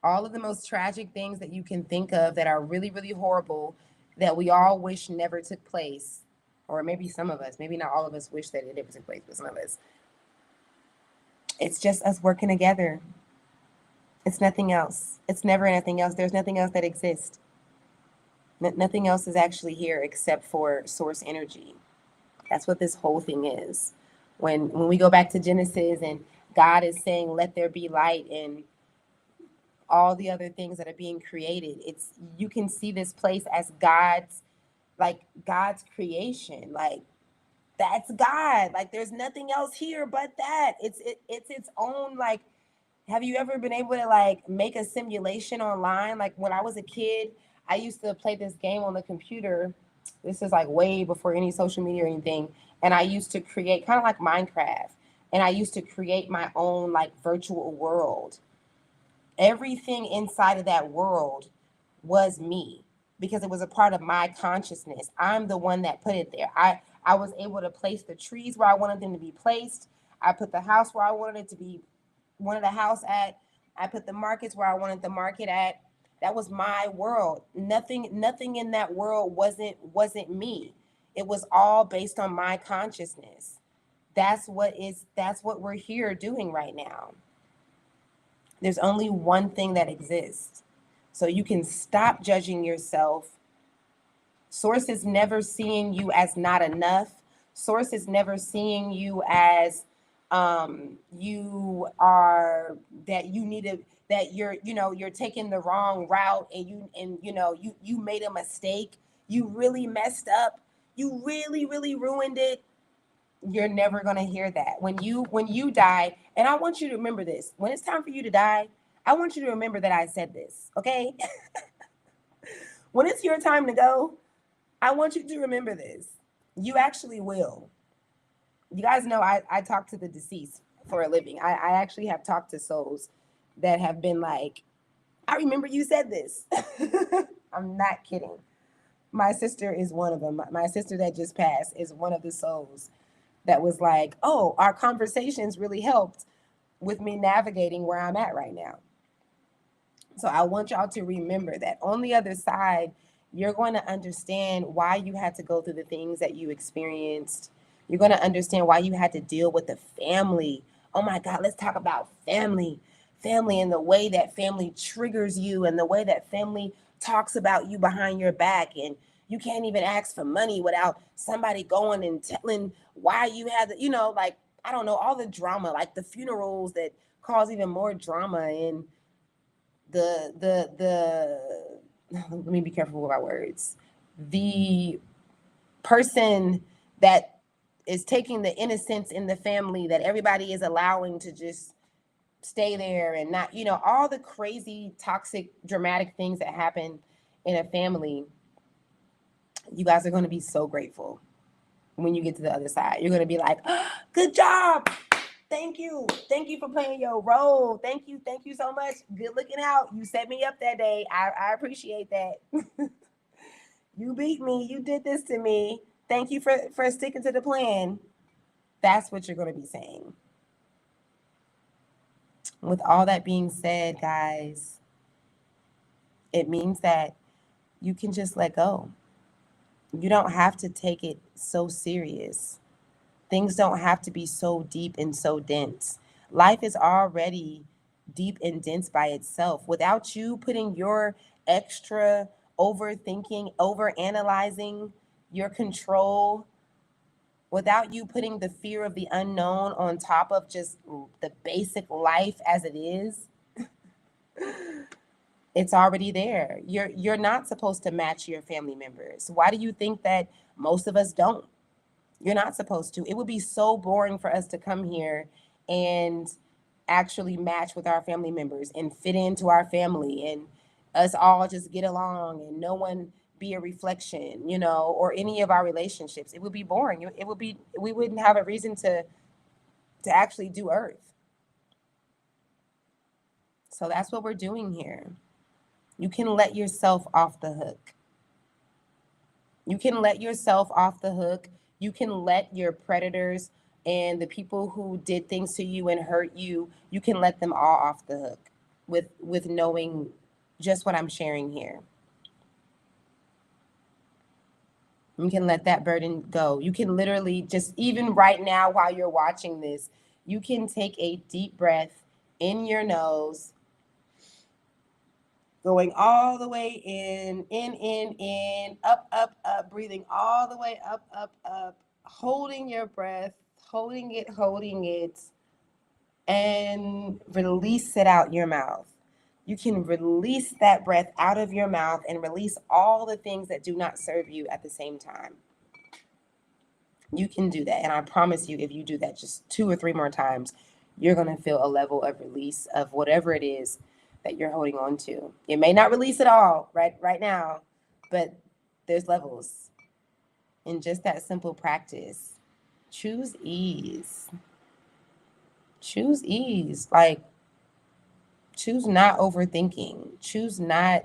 All of the most tragic things that you can think of that are really, really horrible, that we all wish never took place. Or maybe some of us, maybe not all of us wish that it never took place, but some of us. It's just us working together. It's nothing else. It's never anything else. There's nothing else that exists. Nothing else is actually here except for source energy. That's what this whole thing is. When we go back to Genesis and God is saying, let there be light, and all the other things that are being created, it's, you can see this place as God's creation. Like, that's God. Like, there's nothing else here but that. It's its own, like, have you ever been able to like make a simulation online? Like when I was a kid, I used to play this game on the computer. This is like way before any social media or anything. And I used to create kind of like Minecraft. And I used to create my own like virtual world. Everything inside of that world was me because it was a part of my consciousness. I'm the one that put it there. I was able to place the trees where I wanted them to be placed. I put the house where I wanted it to be, wanted the house at. I put the markets where I wanted the market at. That was my world. Nothing in that world wasn't me. It was all based on my consciousness. That's what we're here doing right now. There's only one thing that exists. So you can stop judging yourself. Source is never seeing you as not enough. Source is never seeing you as you are, that you need to, that you're taking the wrong route, and you made a mistake. You really messed up. You really, really ruined it. You're never going to hear that when you die. And I want you to remember this. When it's time for you to die, I want you to remember that I said this, okay? When it's your time to go, I want you to remember this. You actually will. You guys know I talk to the deceased for a living. I actually have talked to souls that have been like, I remember you said this. I'm not kidding. My sister is one of them. My sister that just passed is one of the souls that was like, oh, our conversations really helped with me navigating where I'm at right now. So I want y'all to remember that on the other side, you're going to understand why you had to go through the things that you experienced. You're going to understand why you had to deal with the family. Oh my God, let's talk about family. Family, and the way that family triggers you, and the way that family talks about you behind your back. And you can't even ask for money without somebody going and telling why you had the, like, I don't know, all the drama, like the funerals that cause even more drama, and the let me be careful with my words. The person that is taking the innocence in the family that everybody is allowing to just stay there, and not, all the crazy, toxic, dramatic things that happen in a family. You guys are going to be so grateful. when you get to the other side. You're going to be like, oh, good job. Thank you. Thank you for playing your role. Thank you. Thank you so much. Good looking out. You set me up that day. I appreciate that. You beat me. You did this to me. Thank you for sticking to the plan. That's what you're going to be saying. With all that being said, guys, it means that you can just let go. You don't have to take it so serious. Things don't have to be so deep and so dense. Life is already deep and dense by itself. Without you putting your extra overthinking, over analyzing, your control, without you putting the fear of the unknown on top of just the basic life as it is, it's already there. You're not supposed to match your family members. Why do you think that most of us don't? You're not supposed to. It would be so boring for us to come here and actually match with our family members and fit into our family and us all just get along and no one be a reflection, or any of our relationships. It would be boring. It would be, we wouldn't have a reason to actually do Earth. So that's what we're doing here. You can let yourself off the hook. You can let yourself off the hook. You can let your predators and the people who did things to you and hurt you, you can let them all off the hook with knowing just what I'm sharing here. You can let that burden go. You can literally just, even right now while you're watching this, you can take a deep breath in your nose, going all the way in, up, breathing all the way up, holding your breath, holding it, and release it out your mouth. You can release that breath out of your mouth and release all the things that do not serve you at the same time. You can do that. And I promise you, if you do that just 2 or 3 more times, you're going to feel a level of release of whatever it is that you're holding on to. It may not release it all right now, but there's levels. In just that simple practice, choose ease. Choose ease. Like, choose not overthinking. Choose not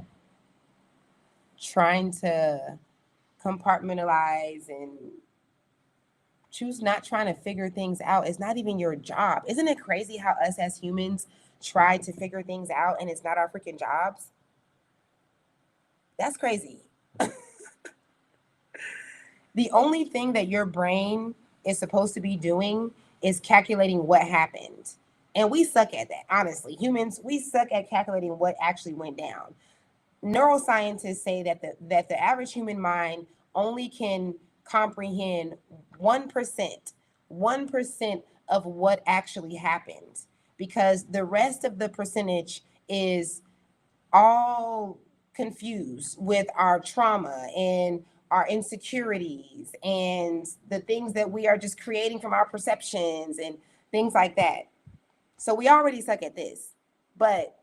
trying to compartmentalize, and choose not trying to figure things out. It's not even your job. Isn't it crazy how us as humans try to figure things out and it's not our freaking jobs? That's crazy. The only thing that your brain is supposed to be doing is calculating what happened. And we suck at that, honestly. Humans, we suck at calculating what actually went down. Neuroscientists say that the average human mind only can comprehend 1% of what actually happened, because the rest of the percentage is all confused with our trauma and our insecurities and the things that we are just creating from our perceptions and things like that. So we already suck at this. But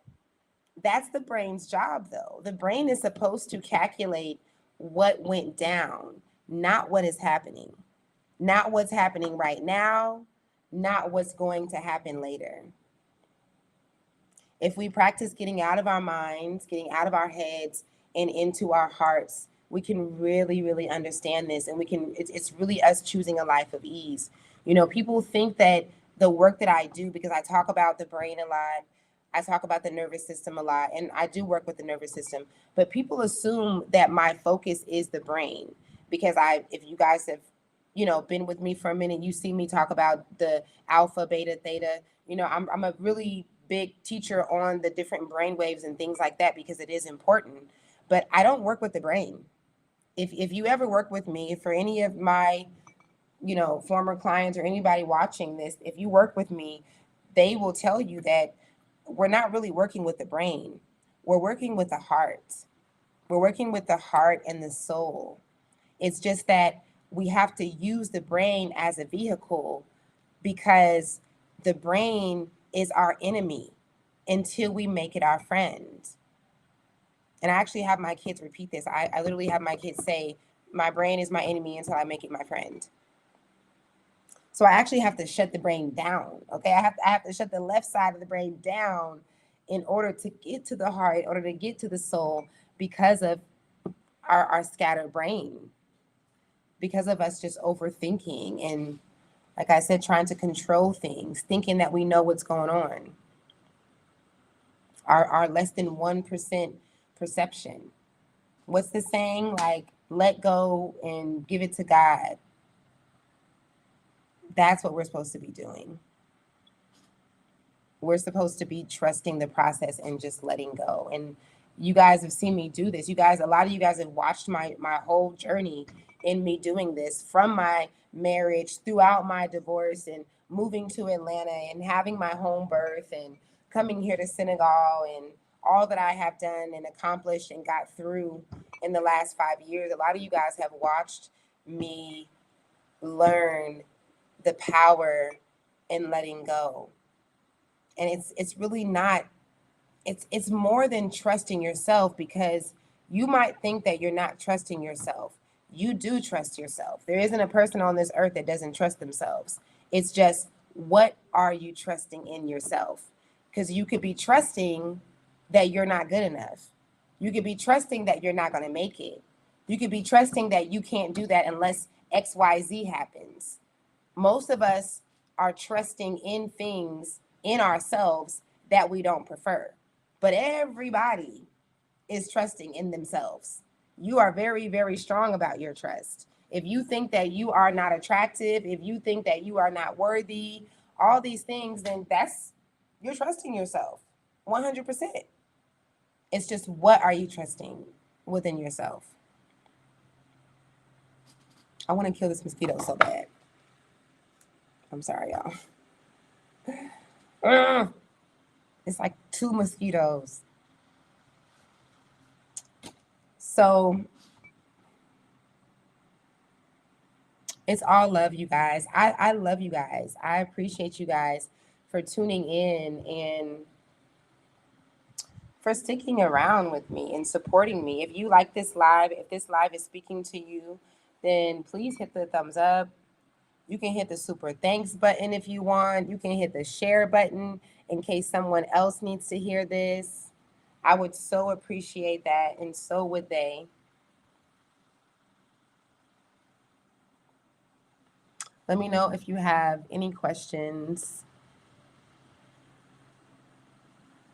that's the brain's job, though. The brain is supposed to calculate what went down, not what is happening, not what's happening right now, not what's going to happen later. If we practice getting out of our minds, getting out of our heads, and into our hearts, we can really, really understand this. And it's really us choosing a life of ease. People think that the work that I do, because I talk about the brain a lot, I talk about the nervous system a lot, and I do work with the nervous system, but people assume that my focus is the brain, because if you guys have, been with me for a minute, you see me talk about the alpha, beta, theta. I'm a really big teacher on the different brain waves and things like that, because it is important, but I don't work with the brain. If you ever work with me, for any of my, former clients or anybody watching this, if you work with me, they will tell you that we're not really working with the brain. We're working with the heart. We're working with the heart and the soul. It's just that we have to use the brain as a vehicle, because the brain is our enemy until we make it our friend. And I actually have my kids repeat this. I literally have my kids say, my brain is my enemy until I make it my friend. So I actually have to shut the brain down. Okay. I have to shut the left side of the brain down in order to get to the heart, in order to get to the soul, because of our scattered brain, because of us just overthinking and, like I said, trying to control things, thinking that we know what's going on. Our less than 1% perception. What's the saying? Like, let go and give it to God. That's what we're supposed to be doing. We're supposed to be trusting the process and just letting go. And you guys have seen me do this. You guys, a lot of you guys have watched my whole journey in me doing this, from my marriage, throughout my divorce, and moving to Atlanta and having my home birth and coming here to Senegal, and all that I have done and accomplished and got through in the last 5 years. A lot of you guys have watched me learn the power in letting go. And it's really not, it's more than trusting yourself, because you might think that you're not trusting yourself. You do trust yourself. There isn't a person on this earth that doesn't trust themselves. It's just, what are you trusting in yourself? Because you could be trusting that you're not good enough. You could be trusting that you're not going to make it. You could be trusting that you can't do that unless XYZ happens. Most of us are trusting in things in ourselves that we don't prefer. But everybody is trusting in themselves. You are very, very strong about your trust. If you think that you are not attractive, if you think that you are not worthy, all these things, then you're trusting yourself 100%. It's just, what are you trusting within yourself? I want to kill this mosquito so bad. I'm sorry, y'all. It's like 2 mosquitoes. So it's all love, you guys. I love you guys. I appreciate you guys for tuning in and for sticking around with me and supporting me. If you like this live, if this live is speaking to you, then please hit the thumbs up. You can hit the super thanks button if you want. You can hit the share button in case someone else needs to hear this. I would so appreciate that, and so would they. Let me know if you have any questions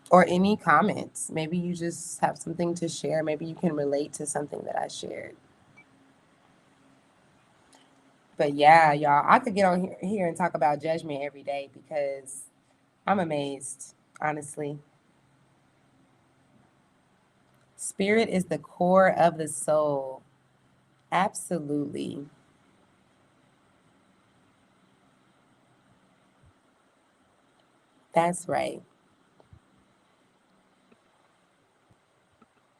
or any comments. Maybe you just have something to share. Maybe you can relate to something that I shared. But yeah, y'all, I could get on here and talk about judgment every day, because I'm amazed, honestly. Spirit is the core of the soul. Absolutely. That's right.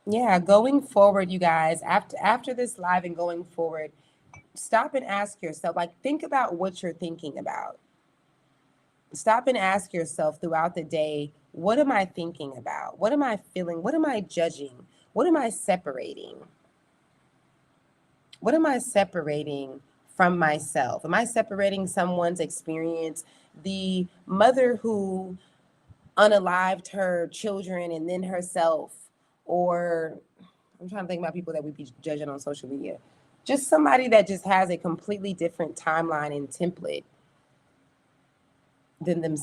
Yeah, going forward, you guys, after this live and going forward, stop and ask yourself, like, think about what you're thinking about. Stop and ask yourself throughout the day, what am I thinking about? What am I feeling? What am I judging? What am I separating? What am I separating from myself? Am I separating someone's experience? The mother who unalived her children and then herself, or I'm trying to think about people that we be judging on social media. Just somebody that just has a completely different timeline and template than them,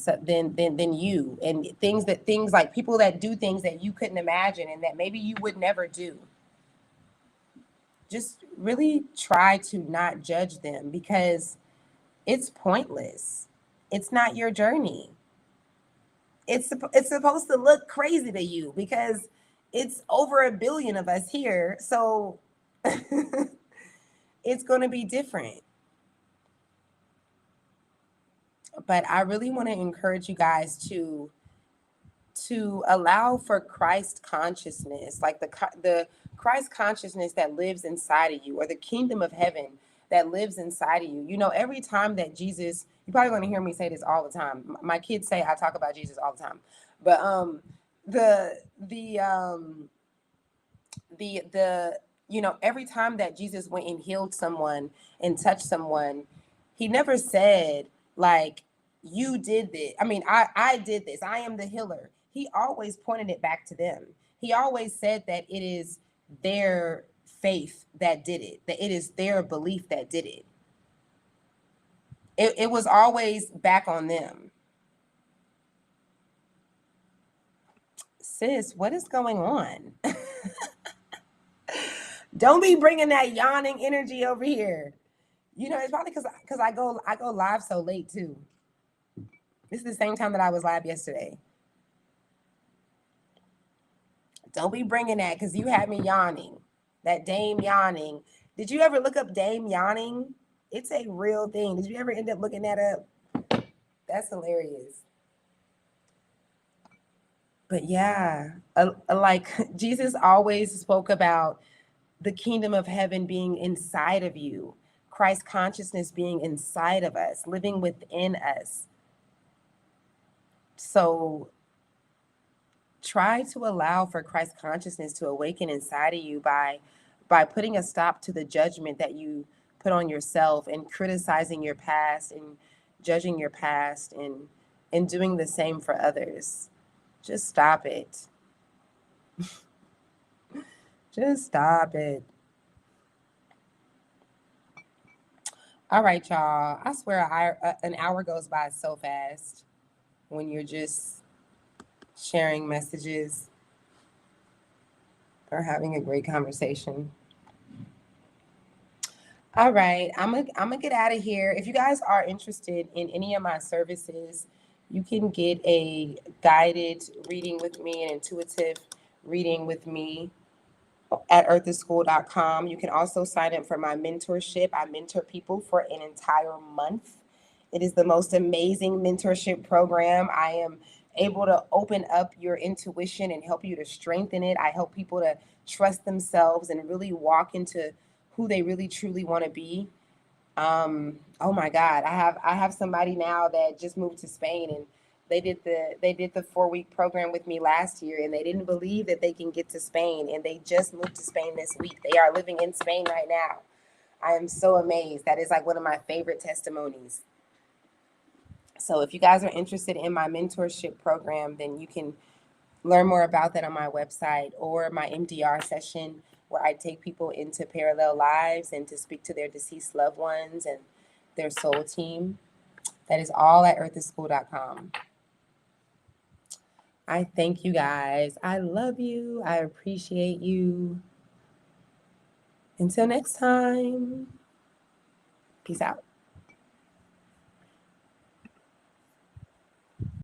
than you, and things like people that do things that you couldn't imagine and that maybe you would never do. Just really try to not judge them, because it's pointless. It's not your journey. It's supposed to look crazy to you because it's over 1 billion of us here. So it's going to be different. But I really want to encourage you guys to allow for Christ consciousness, like the Christ consciousness that lives inside of you, or the kingdom of heaven that lives inside of you. You know, every time that Jesus, you're probably going to hear me say this all the time. My kids say I talk about Jesus all the time, but the you know, every time that Jesus went and healed someone and touched someone, he never said, Like, you did this. I mean, I did this. I am the healer. He always pointed it back to them. He always said that it is their faith that did it, that it is their belief that did it. It was always back on them. Sis, what is going on? Don't be bringing that yawning energy over here. You know, it's probably because I go live so late too. This is the same time that I was live yesterday. Don't be bringing that because you had me yawning. That Dame yawning. Did you ever look up Dame yawning? It's a real thing. Did you ever end up looking that up? That's hilarious. But yeah, like Jesus always spoke about the kingdom of heaven being inside of you, Christ consciousness being inside of us, living within us. So try to allow for Christ consciousness to awaken inside of you by putting a stop to the judgment that you put on yourself and criticizing your past and judging your past and doing the same for others. Just stop it. Just stop it. All right, y'all. I swear an hour goes by so fast when you're just sharing messages or having a great conversation. All right, I'm gonna get out of here. If you guys are interested in any of my services, you can get a guided reading with me, an intuitive reading with me at earthisschool.com. You can also sign up for my mentorship. I mentor people for an entire month. It is the most amazing mentorship program. I am able to open up your intuition and help you to strengthen it. I help people to trust themselves and really walk into who they really truly want to be. Oh my God, I have somebody now that just moved to Spain, and they did the 4 week program with me last year, and they didn't believe that they can get to Spain, and they just moved to Spain this week. They are living in Spain right now. I am so amazed. That is like one of my favorite testimonies. So if you guys are interested in my mentorship program, then you can learn more about that on my website or my MDR session, where I take people into parallel lives and to speak to their deceased loved ones and their soul team. That is all at earthisschool.com. I thank you guys. I love you. I appreciate you. Until next time, peace out.